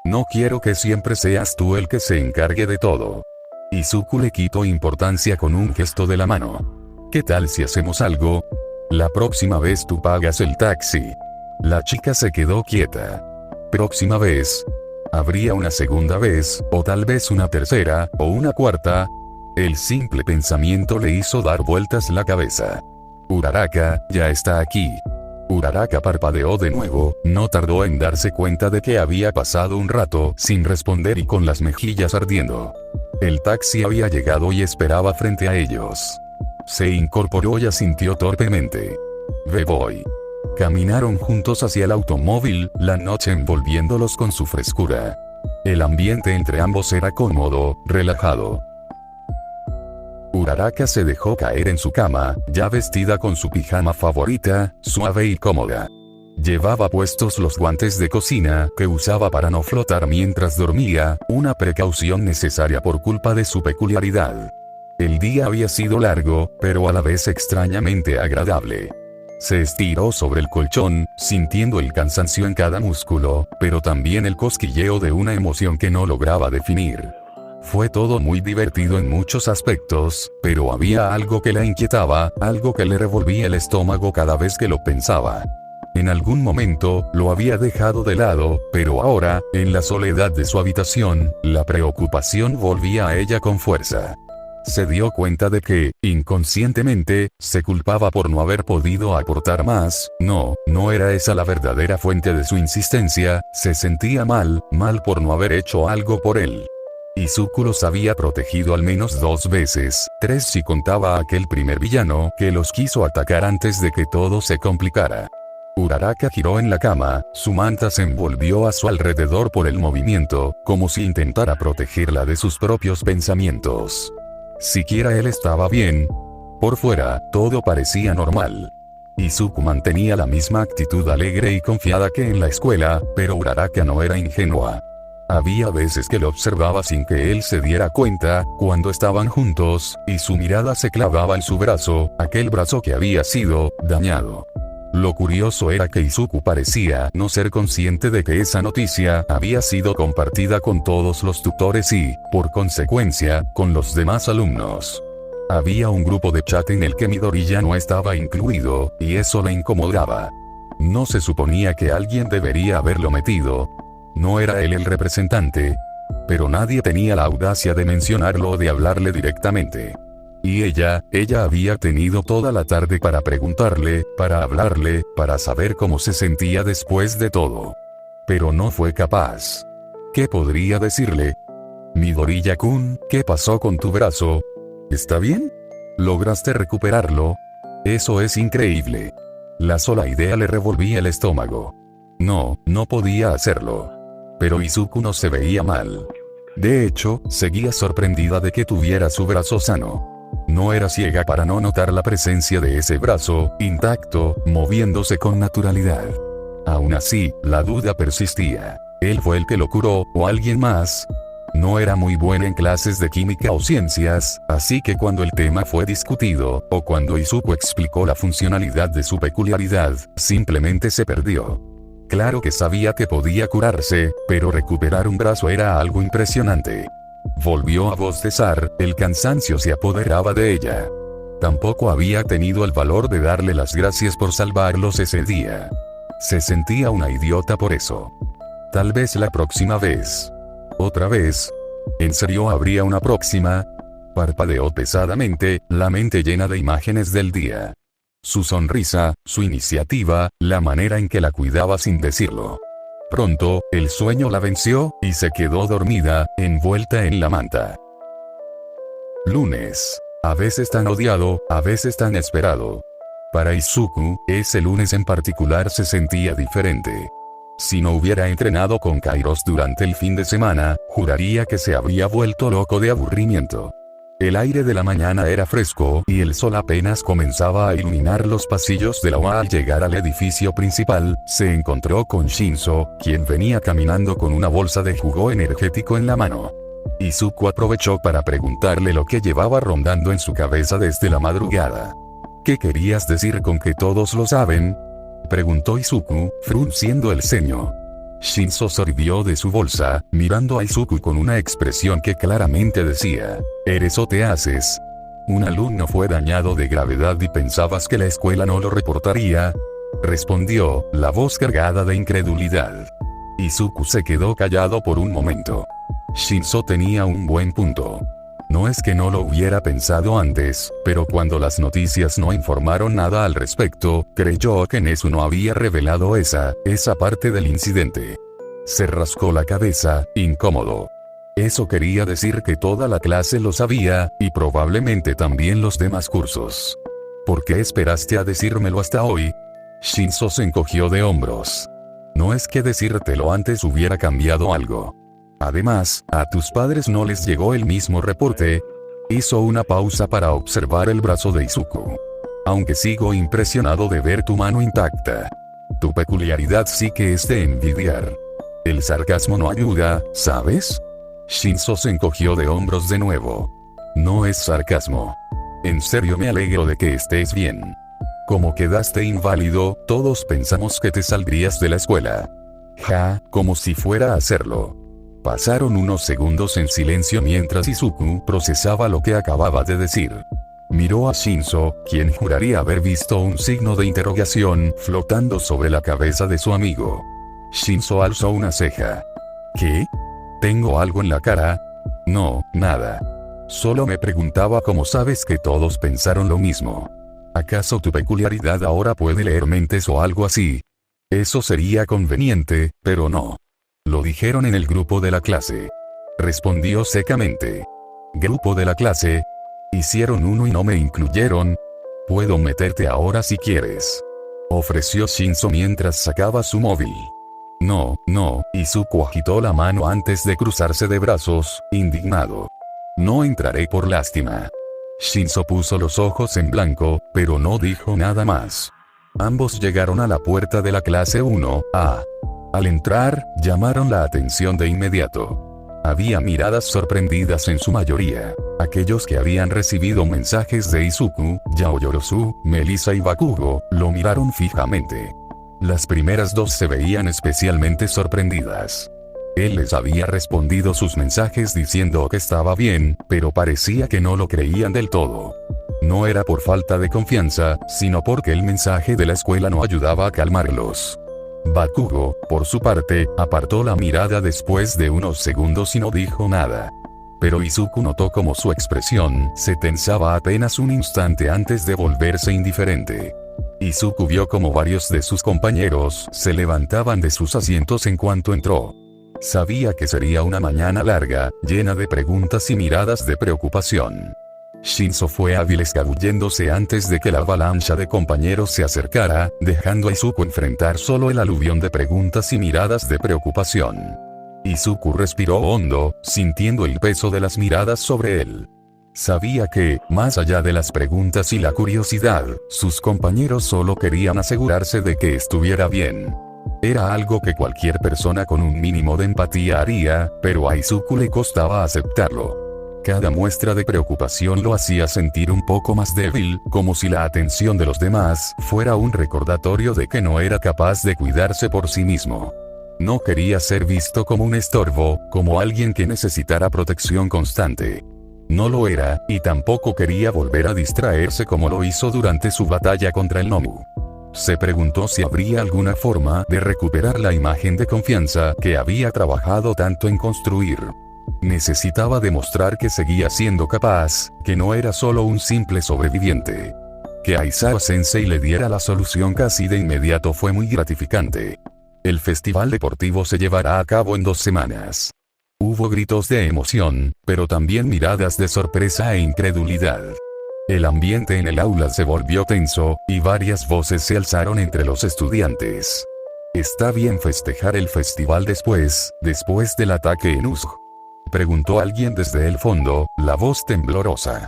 No quiero que siempre seas tú el que se encargue de todo. Izuku le quitó importancia con un gesto de la mano. ¿Qué tal si hacemos algo? La próxima vez tú pagas el taxi. La chica se quedó quieta. ¿Próxima vez? ¿Habría una segunda vez, o tal vez una tercera, o una cuarta? El simple pensamiento le hizo dar vueltas la cabeza. Uraraka, ya está aquí. Uraraka parpadeó de nuevo, no tardó en darse cuenta de que había pasado un rato sin responder y con las mejillas ardiendo. El taxi había llegado y esperaba frente a ellos. Se incorporó y asintió torpemente. Ve voy. Caminaron juntos hacia el automóvil, la noche envolviéndolos con su frescura. El ambiente entre ambos era cómodo, relajado. Uraraka se dejó caer en su cama, ya vestida con su pijama favorita, suave y cómoda. Llevaba puestos los guantes de cocina que usaba para no flotar mientras dormía, una precaución necesaria por culpa de su peculiaridad. El día había sido largo, pero a la vez extrañamente agradable. Se estiró sobre el colchón, sintiendo el cansancio en cada músculo, pero también el cosquilleo de una emoción que no lograba definir. Fue todo muy divertido en muchos aspectos, pero había algo que la inquietaba, algo que le revolvía el estómago cada vez que lo pensaba. En algún momento, lo había dejado de lado, pero ahora, en la soledad de su habitación, la preocupación volvía a ella con fuerza. Se dio cuenta de que, inconscientemente, se culpaba por no haber podido aportar más. No era esa la verdadera fuente de su insistencia, se sentía mal por no haber hecho algo por él. Izuku los había protegido al menos 2 veces, 3 si contaba a aquel primer villano que los quiso atacar antes de que todo se complicara. Uraraka giró en la cama, su manta se envolvió a su alrededor por el movimiento, como si intentara protegerla de sus propios pensamientos. Siquiera él estaba bien. Por fuera, todo parecía normal. Izuku mantenía la misma actitud alegre y confiada que en la escuela, pero Uraraka no era ingenua. Había veces que lo observaba sin que él se diera cuenta, cuando estaban juntos, y su mirada se clavaba en su brazo, aquel brazo que había sido dañado. Lo curioso era que Izuku parecía no ser consciente de que esa noticia había sido compartida con todos los tutores y, por consecuencia, con los demás alumnos. Había un grupo de chat en el que Midoriya no estaba incluido, y eso le incomodaba. No se suponía que alguien debería haberlo metido. No era él el representante. Pero nadie tenía la audacia de mencionarlo o de hablarle directamente. Y ella había tenido toda la tarde para preguntarle, para hablarle, para saber cómo se sentía después de todo. Pero no fue capaz. ¿Qué podría decirle? Midoriya-kun, ¿qué pasó con tu brazo? ¿Está bien? ¿Lograste recuperarlo? Eso es increíble. La sola idea le revolvía el estómago. No podía hacerlo. Pero Izuku no se veía mal. De hecho, seguía sorprendida de que tuviera su brazo sano. No era ciega para no notar la presencia de ese brazo, intacto, moviéndose con naturalidad. Aún así, la duda persistía. ¿Él fue el que lo curó, o alguien más? No era muy buena en clases de química o ciencias, así que cuando el tema fue discutido, o cuando Izuku explicó la funcionalidad de su peculiaridad, simplemente se perdió. Claro que sabía que podía curarse, pero recuperar un brazo era algo impresionante. Volvió a bostezar, el cansancio se apoderaba de ella. Tampoco había tenido el valor de darle las gracias por salvarlos ese día. Se sentía una idiota por eso. Tal vez la próxima vez. ¿Otra vez? ¿En serio habría una próxima? Parpadeó pesadamente, la mente llena de imágenes del día. Su sonrisa, su iniciativa, la manera en que la cuidaba sin decirlo. Pronto, el sueño la venció, y se quedó dormida, envuelta en la manta. Lunes. A veces tan odiado, a veces tan esperado. Para Izuku, ese lunes en particular se sentía diferente. Si no hubiera entrenado con Kairos durante el fin de semana, juraría que se habría vuelto loco de aburrimiento. El aire de la mañana era fresco y el sol apenas comenzaba a iluminar los pasillos de la UA. Al llegar al edificio principal, se encontró con Shinzo, quien venía caminando con una bolsa de jugo energético en la mano. Izuku aprovechó para preguntarle lo que llevaba rondando en su cabeza desde la madrugada. ¿Qué querías decir con que todos lo saben?, preguntó Izuku, frunciendo el ceño. Shinzo sorbió de su bolsa, mirando a Izuku con una expresión que claramente decía: ¿eres o te haces? Un alumno fue dañado de gravedad y pensabas que la escuela no lo reportaría, respondió, la voz cargada de incredulidad. Izuku se quedó callado por un momento. Shinzo tenía un buen punto. No es que no lo hubiera pensado antes, pero cuando las noticias no informaron nada al respecto, creyó que Nezu no había revelado esa parte del incidente. Se rascó la cabeza, incómodo. Eso quería decir que toda la clase lo sabía, y probablemente también los demás cursos. ¿Por qué esperaste a decírmelo hasta hoy? Shinzo se encogió de hombros. No es que decírtelo antes hubiera cambiado algo. Además, ¿a tus padres no les llegó el mismo reporte? Hizo una pausa para observar el brazo de Izuku. Aunque sigo impresionado de ver tu mano intacta. Tu peculiaridad sí que es de envidiar. El sarcasmo no ayuda, ¿sabes? Shinzo se encogió de hombros de nuevo. No es sarcasmo. En serio me alegro de que estés bien. Como quedaste inválido, todos pensamos que te saldrías de la escuela. Ja, como si fuera a hacerlo. Pasaron unos segundos en silencio mientras Izuku procesaba lo que acababa de decir. Miró a Shinzo, quien juraría haber visto un signo de interrogación flotando sobre la cabeza de su amigo. Shinzo alzó una ceja. ¿Qué? ¿Tengo algo en la cara? No, nada. Solo me preguntaba cómo sabes que todos pensaron lo mismo. ¿Acaso tu peculiaridad ahora puede leer mentes o algo así? Eso sería conveniente, pero no. Lo dijeron en el grupo de la clase. Respondió secamente. ¿Grupo de la clase? Hicieron uno y no me incluyeron. Puedo meterte ahora si quieres. Ofreció Shinzo mientras sacaba su móvil. No, no, Izuku agitó la mano antes de cruzarse de brazos, indignado. No entraré por lástima. Shinzo puso los ojos en blanco, pero no dijo nada más. Ambos llegaron a la puerta de la clase 1A. Al entrar, llamaron la atención de inmediato. Había miradas sorprendidas en su mayoría. Aquellos que habían recibido mensajes de Izuku, Yaoyorozu, Melissa y Bakugo, lo miraron fijamente. Las primeras dos se veían especialmente sorprendidas. Él les había respondido sus mensajes diciendo que estaba bien, pero parecía que no lo creían del todo. No era por falta de confianza, sino porque el mensaje de la escuela no ayudaba a calmarlos. Bakugo, por su parte, apartó la mirada después de unos segundos y no dijo nada. Pero Izuku notó como su expresión se tensaba apenas un instante antes de volverse indiferente. Izuku vio como varios de sus compañeros se levantaban de sus asientos en cuanto entró. Sabía que sería una mañana larga, llena de preguntas y miradas de preocupación. Shinzo fue hábil escabulléndose antes de que la avalancha de compañeros se acercara, dejando a Izuku enfrentar solo el aluvión de preguntas y miradas de preocupación. Izuku respiró hondo, sintiendo el peso de las miradas sobre él. Sabía que, más allá de las preguntas y la curiosidad, sus compañeros solo querían asegurarse de que estuviera bien. Era algo que cualquier persona con un mínimo de empatía haría, pero a Izuku le costaba aceptarlo. Cada muestra de preocupación lo hacía sentir un poco más débil, como si la atención de los demás fuera un recordatorio de que no era capaz de cuidarse por sí mismo. No quería ser visto como un estorbo, como alguien que necesitara protección constante. No lo era, y tampoco quería volver a distraerse como lo hizo durante su batalla contra el Nomu. Se preguntó si habría alguna forma de recuperar la imagen de confianza que había trabajado tanto en construir. Necesitaba demostrar que seguía siendo capaz, que no era solo un simple sobreviviente. Que Aizawa-sensei le diera la solución casi de inmediato fue muy gratificante. El festival deportivo se llevará a cabo en 2 semanas. Hubo gritos de emoción, pero también miradas de sorpresa e incredulidad. El ambiente en el aula se volvió tenso, y varias voces se alzaron entre los estudiantes. ¿Está bien festejar el festival después del ataque en Uzg?, preguntó alguien desde el fondo, la voz temblorosa.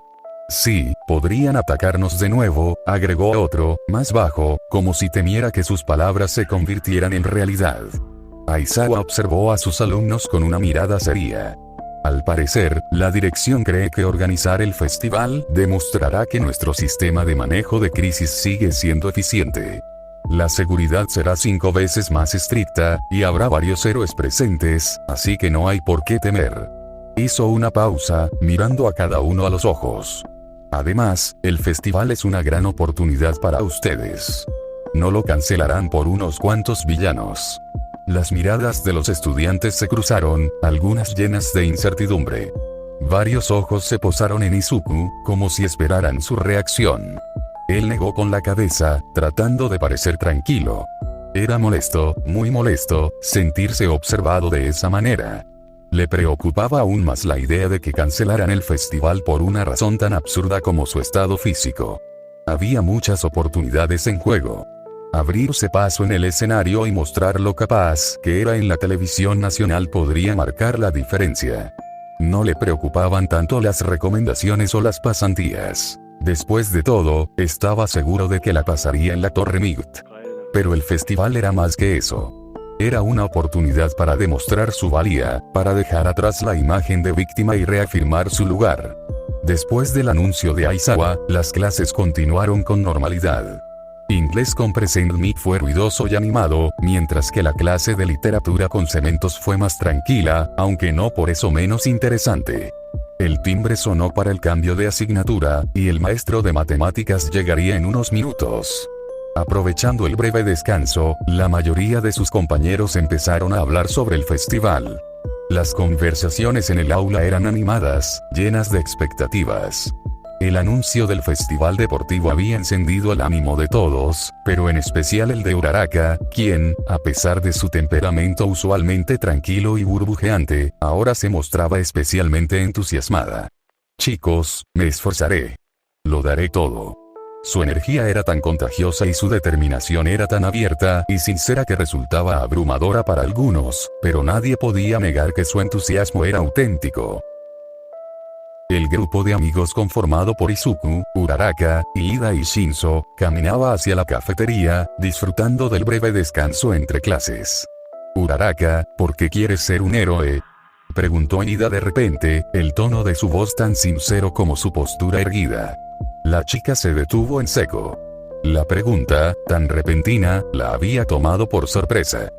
Sí, podrían atacarnos de nuevo, agregó otro, más bajo, como si temiera que sus palabras se convirtieran en realidad. Aizawa observó a sus alumnos con una mirada seria. Al parecer, la dirección cree que organizar el festival demostrará que nuestro sistema de manejo de crisis sigue siendo eficiente. La seguridad será 5 veces más estricta, y habrá varios héroes presentes, así que no hay por qué temer. Hizo una pausa, mirando a cada uno a los ojos. Además, el festival es una gran oportunidad para ustedes. No lo cancelarán por unos cuantos villanos. Las miradas de los estudiantes se cruzaron, algunas llenas de incertidumbre. Varios ojos se posaron en Izuku, como si esperaran su reacción. Él negó con la cabeza, tratando de parecer tranquilo. Era molesto, muy molesto, sentirse observado de esa manera. Le preocupaba aún más la idea de que cancelaran el festival por una razón tan absurda como su estado físico. Había muchas oportunidades en juego. Abrirse paso en el escenario y mostrar lo capaz que era en la televisión nacional podría marcar la diferencia. No le preocupaban tanto las recomendaciones o las pasantías. Después de todo, estaba seguro de que la pasaría en la Torre Migt. Pero el festival era más que eso. Era una oportunidad para demostrar su valía, para dejar atrás la imagen de víctima y reafirmar su lugar. Después del anuncio de Aizawa, las clases continuaron con normalidad. Inglés con Present Me fue ruidoso y animado, mientras que la clase de literatura con Cementos fue más tranquila, aunque no por eso menos interesante. El timbre sonó para el cambio de asignatura, y el maestro de matemáticas llegaría en unos minutos. Aprovechando el breve descanso, la mayoría de sus compañeros empezaron a hablar sobre el festival. Las conversaciones en el aula eran animadas, llenas de expectativas. El anuncio del festival deportivo había encendido el ánimo de todos, pero en especial el de Uraraka, quien, a pesar de su temperamento usualmente tranquilo y burbujeante, ahora se mostraba especialmente entusiasmada. Chicos, me esforzaré. Lo daré todo. Su energía era tan contagiosa y su determinación era tan abierta y sincera que resultaba abrumadora para algunos, pero nadie podía negar que su entusiasmo era auténtico. El grupo de amigos conformado por Izuku, Uraraka, Iida y Shinzo, caminaba hacia la cafetería, disfrutando del breve descanso entre clases. Uraraka, ¿por qué quieres ser un héroe?, preguntó Iida de repente, el tono de su voz tan sincero como su postura erguida. La chica se detuvo en seco. La pregunta, tan repentina, la había tomado por sorpresa.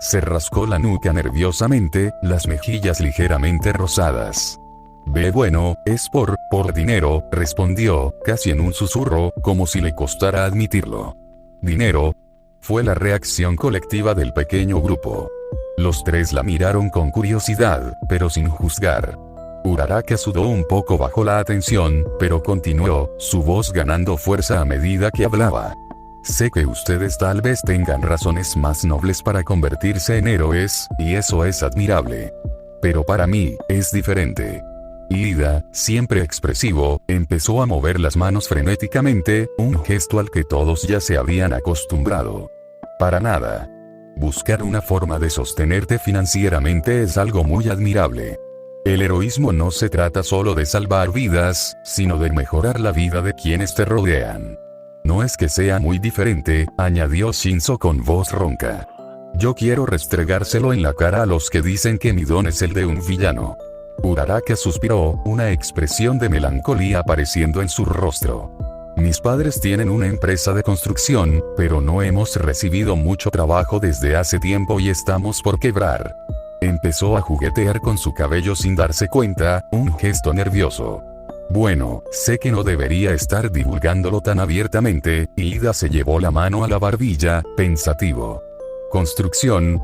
Se rascó la nuca nerviosamente, las mejillas ligeramente rosadas. Bueno, es por dinero, respondió, casi en un susurro, como si le costara admitirlo. ¿Dinero? Fue la reacción colectiva del pequeño grupo. Los tres la miraron con curiosidad, pero sin juzgar. Uraraka sudó un poco bajo la atención, pero continuó, su voz ganando fuerza a medida que hablaba. Sé que ustedes tal vez tengan razones más nobles para convertirse en héroes, y eso es admirable. Pero para mí, es diferente. Iida, siempre expresivo, empezó a mover las manos frenéticamente, un gesto al que todos ya se habían acostumbrado. Para nada. Buscar una forma de sostenerte financieramente es algo muy admirable. El heroísmo no se trata solo de salvar vidas, sino de mejorar la vida de quienes te rodean. No es que sea muy diferente, añadió Shinzo con voz ronca. Yo quiero restregárselo en la cara a los que dicen que mi don es el de un villano. Uraraka suspiró, una expresión de melancolía apareciendo en su rostro. Mis padres tienen una empresa de construcción, pero no hemos recibido mucho trabajo desde hace tiempo y estamos por quebrar. Empezó a juguetear con su cabello sin darse cuenta, un gesto nervioso. Bueno, sé que no debería estar divulgándolo tan abiertamente, Iida se llevó la mano a la barbilla, pensativo. ¿Construcción,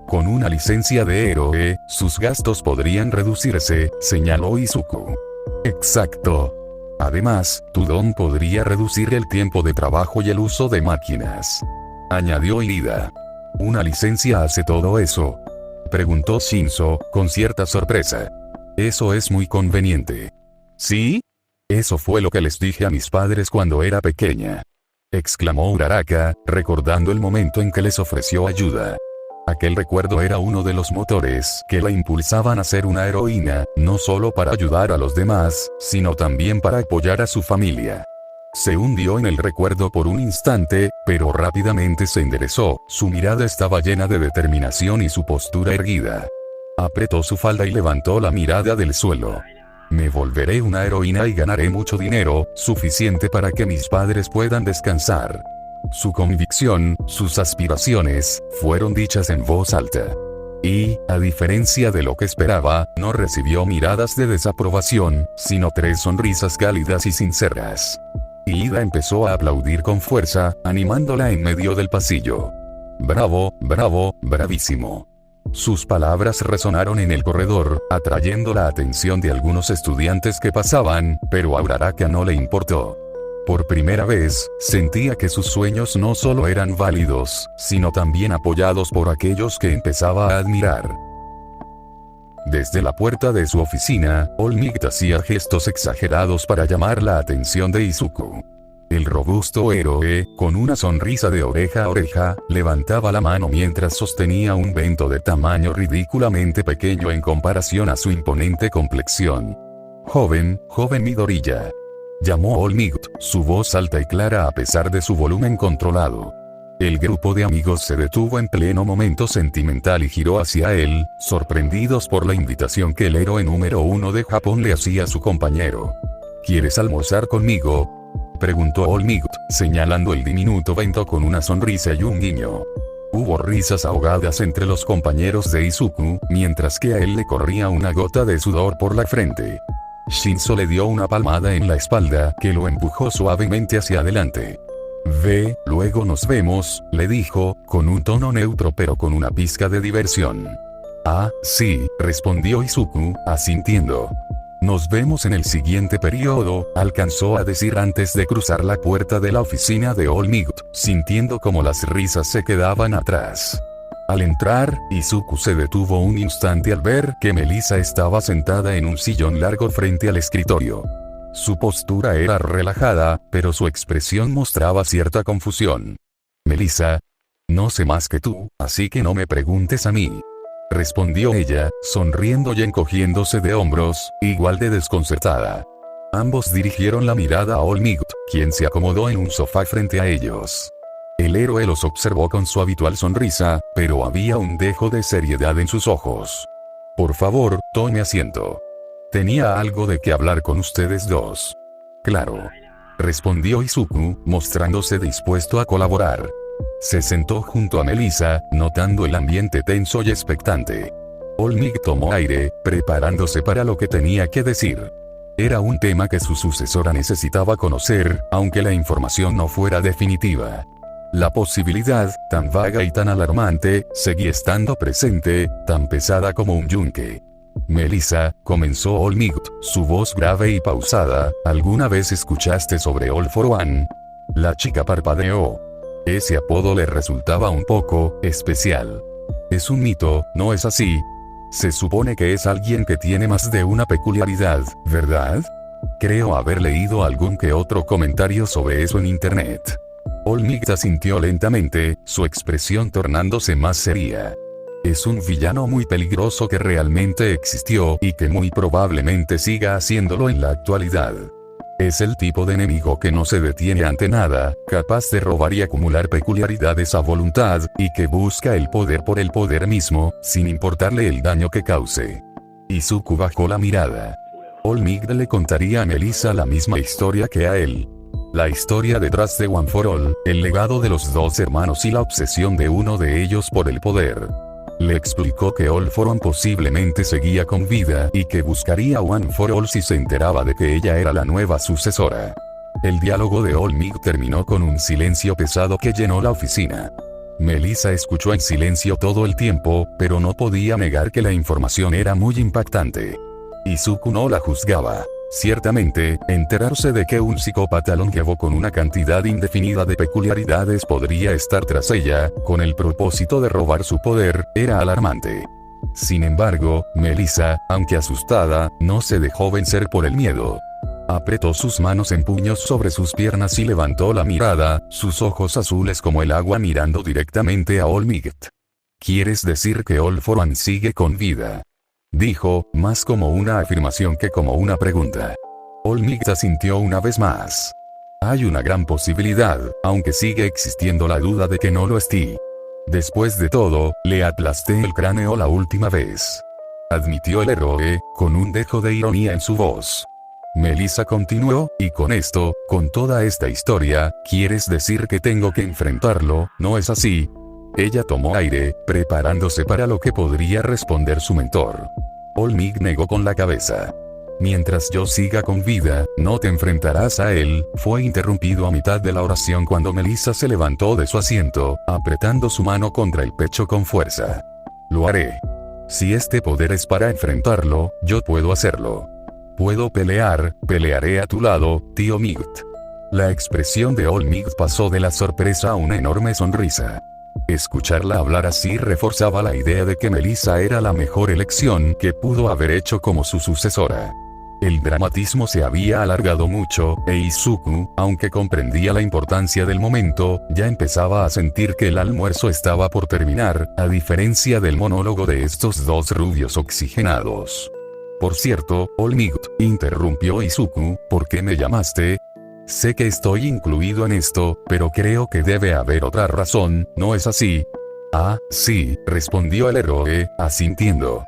Con una licencia de héroe, sus gastos podrían reducirse, señaló Izuku. Exacto. Además, tu don podría reducir el tiempo de trabajo y el uso de máquinas. Añadió Iida. ¿Una licencia hace todo eso?, preguntó Shinzo, con cierta sorpresa. Eso es muy conveniente. ¿Sí? Eso fue lo que les dije a mis padres cuando era pequeña. Exclamó Uraraka, recordando el momento en que les ofreció ayuda. Aquel recuerdo era uno de los motores que la impulsaban a ser una heroína, no solo para ayudar a los demás, sino también para apoyar a su familia. Se hundió en el recuerdo por un instante, pero rápidamente se enderezó, su mirada estaba llena de determinación y su postura erguida. Apretó su falda y levantó la mirada del suelo. Me volveré una heroína y ganaré mucho dinero, suficiente para que mis padres puedan descansar. Su convicción, sus aspiraciones, fueron dichas en voz alta. Y, a diferencia de lo que esperaba, no recibió miradas de desaprobación, sino 3 sonrisas cálidas y sinceras. Iida empezó a aplaudir con fuerza, animándola en medio del pasillo. Bravo, bravo, bravísimo. Sus palabras resonaron en el corredor, atrayendo la atención de algunos estudiantes que pasaban, pero a Uraraka no le importó. Por primera vez, sentía que sus sueños no solo eran válidos, sino también apoyados por aquellos que empezaba a admirar. Desde la puerta de su oficina, All Might hacía gestos exagerados para llamar la atención de Izuku. El robusto héroe, con una sonrisa de oreja a oreja, levantaba la mano mientras sostenía un bento de tamaño ridículamente pequeño en comparación a su imponente complexión. Joven Midoriya. Llamó All-Might, su voz alta y clara a pesar de su volumen controlado. El grupo de amigos se detuvo en pleno momento sentimental y giró hacia él, sorprendidos por la invitación que el héroe número 1 de Japón le hacía a su compañero. ¿Quieres almorzar conmigo?, preguntó All-Might, señalando el diminuto bento con una sonrisa y un guiño. Hubo risas ahogadas entre los compañeros de Izuku, mientras que a él le corría una gota de sudor por la frente. Shinzo le dio una palmada en la espalda que lo empujó suavemente hacia adelante. Ve, luego nos vemos, le dijo, con un tono neutro pero con una pizca de diversión. Ah, sí, respondió Izuku, asintiendo. Nos vemos en el siguiente periodo, alcanzó a decir antes de cruzar la puerta de la oficina de All-Might, sintiendo como las risas se quedaban atrás. Al entrar, Izuku se detuvo un instante al ver que Melissa estaba sentada en un sillón largo frente al escritorio. Su postura era relajada, pero su expresión mostraba cierta confusión. Melissa, no sé más que tú, así que no me preguntes a mí, respondió ella, sonriendo y encogiéndose de hombros, igual de desconcertada. Ambos dirigieron la mirada a All-Might, quien se acomodó en un sofá frente a ellos. El héroe los observó con su habitual sonrisa, pero había un dejo de seriedad en sus ojos. Por favor, tome asiento. Tenía algo de qué hablar con ustedes dos. Claro, respondió Izuku, mostrándose dispuesto a colaborar. Se sentó junto a Melissa, notando el ambiente tenso y expectante. All-Might tomó aire, preparándose para lo que tenía que decir. Era un tema que su sucesora necesitaba conocer, aunque la información no fuera definitiva. La posibilidad, tan vaga y tan alarmante, seguía estando presente, tan pesada como un yunque. Melissa, comenzó All-Might, su voz grave y pausada, ¿alguna vez escuchaste sobre All for One? La chica parpadeó. Ese apodo le resultaba un poco especial. Es un mito, ¿no es así? Se supone que es alguien que tiene más de una peculiaridad, ¿verdad? Creo haber leído algún que otro comentario sobre eso en internet. All-Might asintió lentamente, su expresión tornándose más seria. Es un villano muy peligroso que realmente existió y que muy probablemente siga haciéndolo en la actualidad. Es el tipo de enemigo que no se detiene ante nada, capaz de robar y acumular peculiaridades a voluntad, y que busca el poder por el poder mismo, sin importarle el daño que cause. Izuku bajó la mirada. All-Might le contaría a Melissa la misma historia que a él. La historia detrás de One for All, el legado de los dos hermanos y la obsesión de uno de ellos por el poder. Le explicó que All for One posiblemente seguía con vida y que buscaría One for All si se enteraba de que ella era la nueva sucesora. El diálogo de All-Might terminó con un silencio pesado que llenó la oficina. Melissa escuchó en silencio todo el tiempo, pero no podía negar que la información era muy impactante. Izuku no la juzgaba. Ciertamente, enterarse de que un psicópata longevo con una cantidad indefinida de peculiaridades podría estar tras ella, con el propósito de robar su poder, era alarmante. Sin embargo, Melissa, aunque asustada, no se dejó vencer por el miedo. Apretó sus manos en puños sobre sus piernas y levantó la mirada, sus ojos azules como el agua mirando directamente a All-Might. ¿Quieres decir que All for One sigue con vida?, dijo, más como una afirmación que como una pregunta. All-Might asintió una vez más. Hay una gran posibilidad, aunque sigue existiendo la duda de que no lo esté. Después de todo, le aplasté el cráneo la última vez, admitió el héroe, con un dejo de ironía en su voz. Melissa continuó, y con esto, con toda esta historia, ¿quieres decir que tengo que enfrentarlo, no es así? Ella tomó aire, preparándose para lo que podría responder su mentor. All-Might negó con la cabeza. Mientras yo siga con vida, no te enfrentarás a él, fue interrumpido a mitad de la oración cuando Melissa se levantó de su asiento, apretando su mano contra el pecho con fuerza. Lo haré. Si este poder es para enfrentarlo, yo puedo hacerlo. Puedo pelear, pelearé a tu lado, tío Might. La expresión de All-Might pasó de la sorpresa a una enorme sonrisa. Escucharla hablar así reforzaba la idea de que Melissa era la mejor elección que pudo haber hecho como su sucesora. El dramatismo se había alargado mucho, e Izuku, aunque comprendía la importancia del momento, ya empezaba a sentir que el almuerzo estaba por terminar, a diferencia del monólogo de estos dos rubios oxigenados. Por cierto, All Might, interrumpió Izuku, ¿por qué me llamaste? Sé que estoy incluido en esto, pero creo que debe haber otra razón, ¿no es así? Ah, sí, respondió el héroe, asintiendo.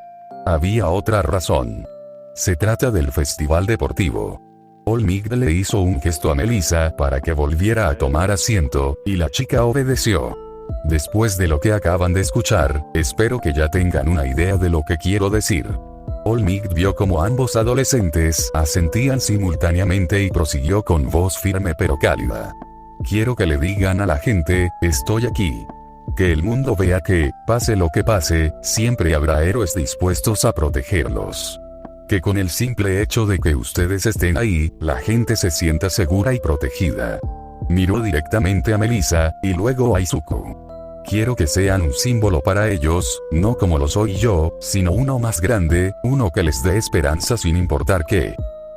Había otra razón. Se trata del festival deportivo. All Might le hizo un gesto a Melissa para que volviera a tomar asiento, y la chica obedeció. Después de lo que acaban de escuchar, espero que ya tengan una idea de lo que quiero decir. All Might vio como ambos adolescentes asentían simultáneamente y prosiguió con voz firme pero cálida. Quiero que le digan a la gente, estoy aquí. Que el mundo vea que, pase lo que pase, siempre habrá héroes dispuestos a protegerlos. Que con el simple hecho de que ustedes estén ahí, la gente se sienta segura y protegida. Miró directamente a Melissa, y luego a Izuku. Quiero que sean un símbolo para ellos, no como lo soy yo, sino uno más grande, uno que les dé esperanza sin importar qué.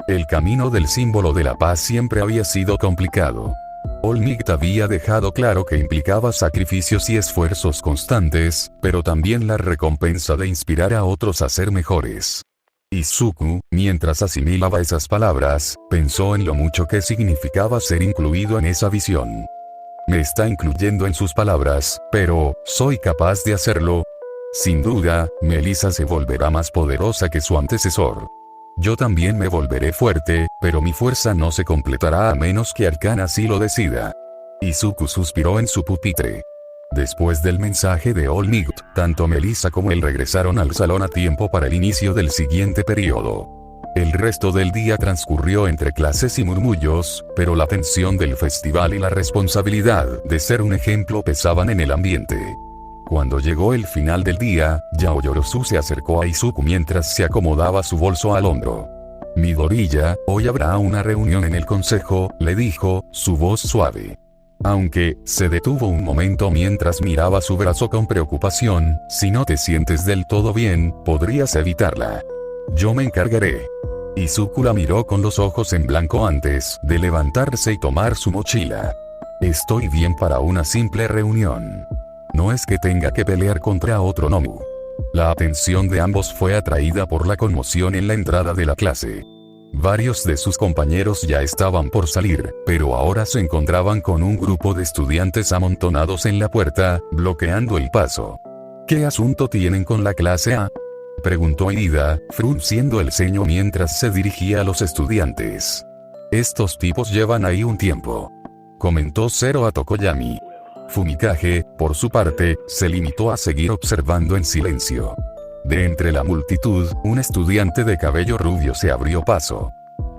El camino del símbolo de la paz siempre había sido complicado. All Might había dejado claro que implicaba sacrificios y esfuerzos constantes, pero también la recompensa de inspirar a otros a ser mejores. Izuku, mientras asimilaba esas palabras, pensó en lo mucho que significaba ser incluido en esa visión. Me está incluyendo en sus palabras, pero, ¿soy capaz de hacerlo? Sin duda, Melissa se volverá más poderosa que su antecesor. Yo también me volveré fuerte, pero mi fuerza no se completará a menos que Arcana así lo decida. Izuku suspiró en su pupitre. Después del mensaje de All Might, tanto Melissa como él regresaron al salón a tiempo para el inicio del siguiente periodo. El resto del día transcurrió entre clases y murmullos, pero la tensión del festival y la responsabilidad de ser un ejemplo pesaban en el ambiente. Cuando llegó el final del día, Yaoyorozu se acercó a Izuku mientras se acomodaba su bolso al hombro. Midoriya, hoy habrá una reunión en el consejo, le dijo, su voz suave. Aunque, se detuvo un momento mientras miraba su brazo con preocupación, si no te sientes del todo bien, podrías evitarla. Yo me encargaré. Izuku la miró con los ojos en blanco antes de levantarse y tomar su mochila. Estoy bien para una simple reunión. No es que tenga que pelear contra otro Nomu. La atención de ambos fue atraída por la conmoción en la entrada de la clase. Varios de sus compañeros ya estaban por salir, pero ahora se encontraban con un grupo de estudiantes amontonados en la puerta, bloqueando el paso. ¿Qué asunto tienen con la clase A?, preguntó Ida, frunciendo el ceño mientras se dirigía a los estudiantes. Estos tipos llevan ahí un tiempo, comentó Zero a Tokoyami. Fumikage, por su parte, se limitó a seguir observando en silencio. De entre la multitud, un estudiante de cabello rubio se abrió paso.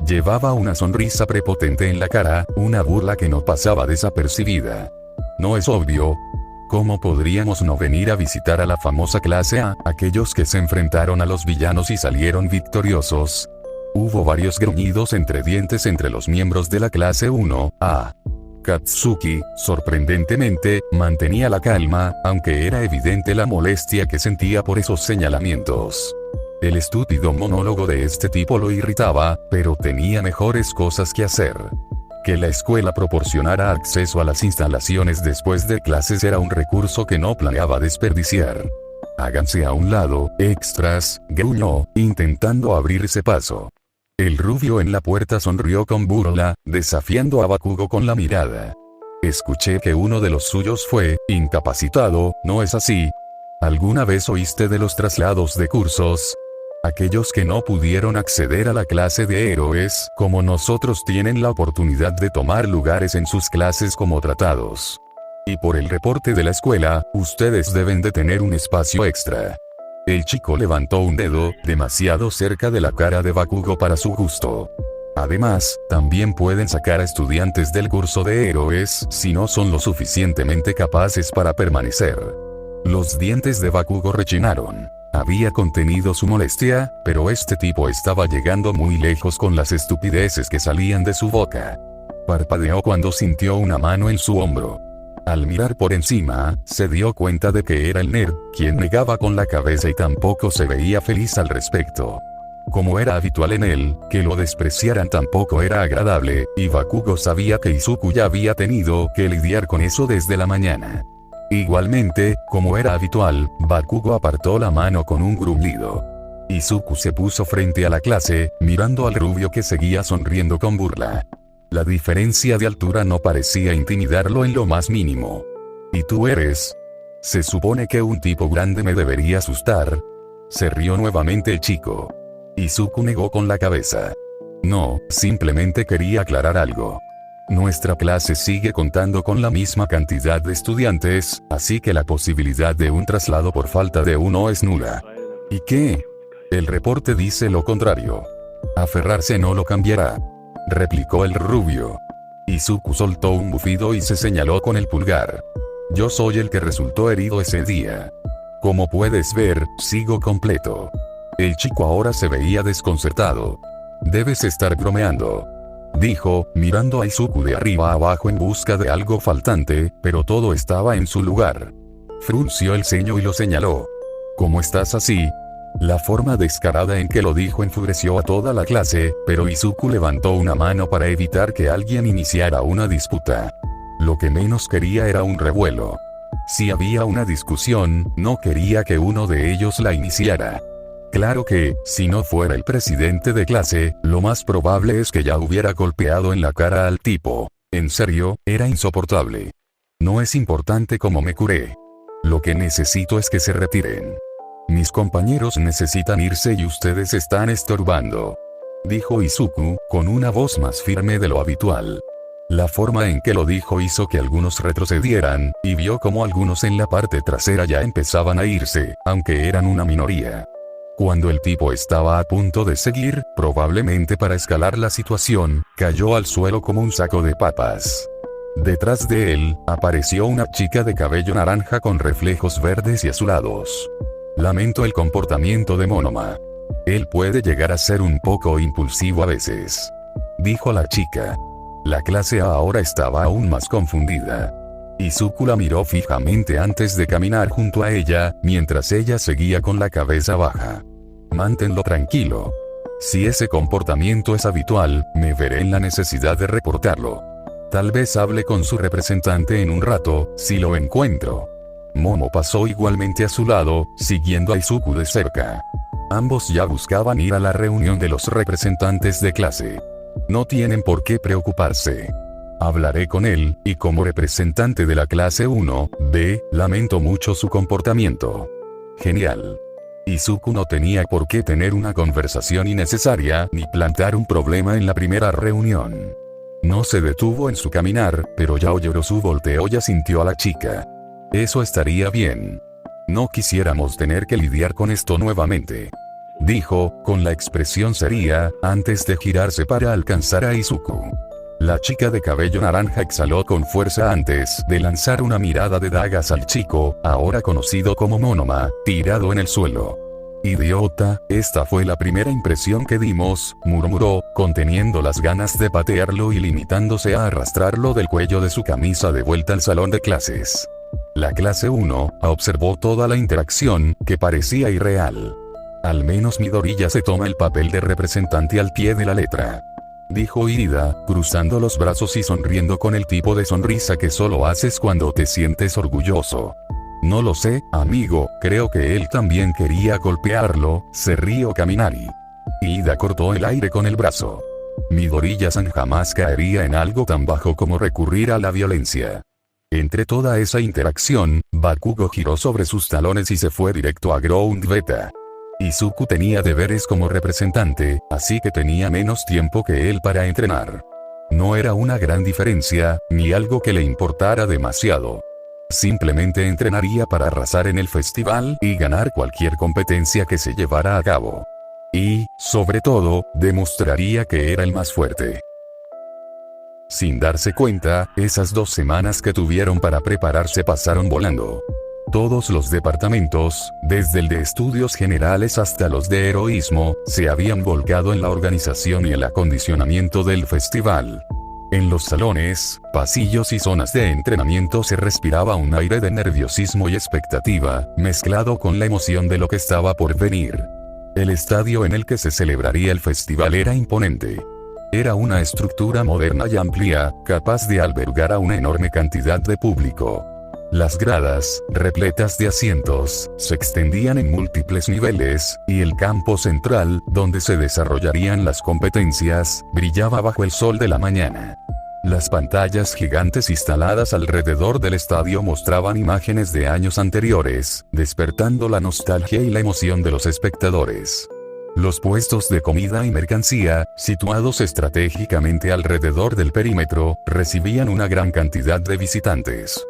Llevaba una sonrisa prepotente en la cara, una burla que no pasaba desapercibida. ¿No es obvio? ¿Cómo podríamos no venir a visitar a la famosa clase A, aquellos que se enfrentaron a los villanos y salieron victoriosos? Hubo varios gruñidos entre dientes entre los miembros de la clase 1A. Katsuki, sorprendentemente, mantenía la calma, aunque era evidente la molestia que sentía por esos señalamientos. El estúpido monólogo de este tipo lo irritaba, pero tenía mejores cosas que hacer. Que la escuela proporcionara acceso a las instalaciones después de clases era un recurso que no planeaba desperdiciar. Háganse a un lado, extras, gruñó, intentando abrirse paso. El rubio en la puerta sonrió con burla, desafiando a Bakugo con la mirada. Escuché que uno de los suyos fue incapacitado, ¿no es así? ¿Alguna vez oíste de los traslados de cursos? Aquellos que no pudieron acceder a la clase de héroes, como nosotros, tienen la oportunidad de tomar lugares en sus clases como tratados. Y por el reporte de la escuela, ustedes deben de tener un espacio extra. El chico levantó un dedo, demasiado cerca de la cara de Bakugo para su gusto. Además, también pueden sacar a estudiantes del curso de héroes si no son lo suficientemente capaces para permanecer. Los dientes de Bakugo rechinaron. Había contenido su molestia, pero este tipo estaba llegando muy lejos con las estupideces que salían de su boca. Parpadeó cuando sintió una mano en su hombro. Al mirar por encima, se dio cuenta de que era el nerd, quien negaba con la cabeza y tampoco se veía feliz al respecto. Como era habitual en él, que lo despreciaran tampoco era agradable, y Bakugo sabía que Izuku ya había tenido que lidiar con eso desde la mañana. Igualmente, como era habitual, Bakugo apartó la mano con un gruñido. Izuku se puso frente a la clase, mirando al rubio que seguía sonriendo con burla. La diferencia de altura no parecía intimidarlo en lo más mínimo. ¿Y tú eres? Se supone que un tipo grande me debería asustar. Se rió nuevamente el chico. Izuku negó con la cabeza. No, simplemente quería aclarar algo. Nuestra clase sigue contando con la misma cantidad de estudiantes, así que la posibilidad de un traslado por falta de uno es nula. ¿Y qué? El reporte dice lo contrario. Aferrarse no lo cambiará, replicó el rubio. Izuku soltó un bufido y se señaló con el pulgar. Yo soy el que resultó herido ese día. Como puedes ver, sigo completo. El chico ahora se veía desconcertado. Debes estar bromeando, dijo, mirando a Izuku de arriba a abajo en busca de algo faltante, pero todo estaba en su lugar. Frunció el ceño y lo señaló. ¿Cómo estás así? La forma descarada en que lo dijo enfureció a toda la clase, pero Izuku levantó una mano para evitar que alguien iniciara una disputa. Lo que menos quería era un revuelo. Si había una discusión, no quería que uno de ellos la iniciara. Claro que, si no fuera el presidente de clase, lo más probable es que ya hubiera golpeado en la cara al tipo. En serio, era insoportable. No es importante cómo me curé. Lo que necesito es que se retiren. Mis compañeros necesitan irse y ustedes están estorbando, dijo Izuku, con una voz más firme de lo habitual. La forma en que lo dijo hizo que algunos retrocedieran, y vio como algunos en la parte trasera ya empezaban a irse, aunque eran una minoría. Cuando el tipo estaba a punto de seguir, probablemente para escalar la situación, cayó al suelo como un saco de papas. Detrás de él, apareció una chica de cabello naranja con reflejos verdes y azulados. Lamento el comportamiento de Monoma. Él puede llegar a ser un poco impulsivo a veces, dijo la chica. La clase ahora estaba aún más confundida. Izuku la miró fijamente antes de caminar junto a ella, mientras ella seguía con la cabeza baja. Manténlo tranquilo. Si ese comportamiento es habitual, me veré en la necesidad de reportarlo. Tal vez hable con su representante en un rato, si lo encuentro. Momo pasó igualmente a su lado, siguiendo a Izuku de cerca. Ambos ya buscaban ir a la reunión de los representantes de clase. No tienen por qué preocuparse. Hablaré con él, y como representante de la clase 1B, lamento mucho su comportamiento. Genial. Izuku no tenía por qué tener una conversación innecesaria, ni plantar un problema en la primera reunión. No se detuvo en su caminar, pero Yaoyorozu volteó y asintió a la chica. Eso estaría bien. No quisiéramos tener que lidiar con esto nuevamente, dijo, con la expresión seria, antes de girarse para alcanzar a Izuku. La chica de cabello naranja exhaló con fuerza antes de lanzar una mirada de dagas al chico, ahora conocido como Monoma, tirado en el suelo. Idiota, esta fue la primera impresión que dimos, murmuró, conteniendo las ganas de patearlo y limitándose a arrastrarlo del cuello de su camisa de vuelta al salón de clases. La clase 1 observó toda la interacción, que parecía irreal. Al menos Midoriya se toma el papel de representante al pie de la letra, dijo Irida, cruzando los brazos y sonriendo con el tipo de sonrisa que solo haces cuando te sientes orgulloso. No lo sé, amigo, creo que él también quería golpearlo, se rió Kaminari. Ida cortó el aire con el brazo. Midoriya-san jamás caería en algo tan bajo como recurrir a la violencia. Entre toda esa interacción, Bakugo giró sobre sus talones y se fue directo a Ground Beta. Izuku tenía deberes como representante, así que tenía menos tiempo que él para entrenar. No era una gran diferencia, ni algo que le importara demasiado. Simplemente entrenaría para arrasar en el festival y ganar cualquier competencia que se llevara a cabo. Y, sobre todo, demostraría que era el más fuerte. Sin darse cuenta, esas 2 semanas que tuvieron para prepararse pasaron volando. Todos los departamentos, desde el de estudios generales hasta los de heroísmo, se habían volcado en la organización y el acondicionamiento del festival. En los salones, pasillos y zonas de entrenamiento se respiraba un aire de nerviosismo y expectativa, mezclado con la emoción de lo que estaba por venir. El estadio en el que se celebraría el festival era imponente. Era una estructura moderna y amplia, capaz de albergar a una enorme cantidad de público. Las gradas, repletas de asientos, se extendían en múltiples niveles, y el campo central, donde se desarrollarían las competencias, brillaba bajo el sol de la mañana. Las pantallas gigantes instaladas alrededor del estadio mostraban imágenes de años anteriores, despertando la nostalgia y la emoción de los espectadores. Los puestos de comida y mercancía, situados estratégicamente alrededor del perímetro, recibían una gran cantidad de visitantes.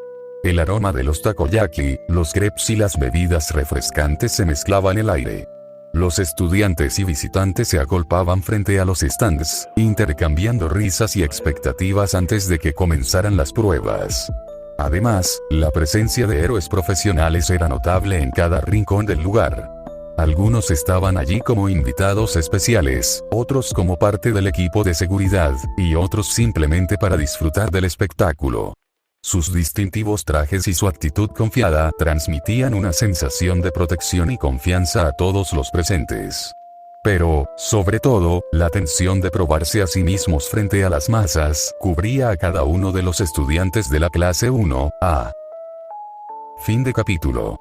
El aroma de los takoyaki, los crepes y las bebidas refrescantes se mezclaban en el aire. Los estudiantes y visitantes se agolpaban frente a los stands, intercambiando risas y expectativas antes de que comenzaran las pruebas. Además, la presencia de héroes profesionales era notable en cada rincón del lugar. Algunos estaban allí como invitados especiales, otros como parte del equipo de seguridad, y otros simplemente para disfrutar del espectáculo. Sus distintivos trajes y su actitud confiada transmitían una sensación de protección y confianza a todos los presentes. Pero, sobre todo, la tensión de probarse a sí mismos frente a las masas, cubría a cada uno de los estudiantes de la clase 1A. Fin de capítulo.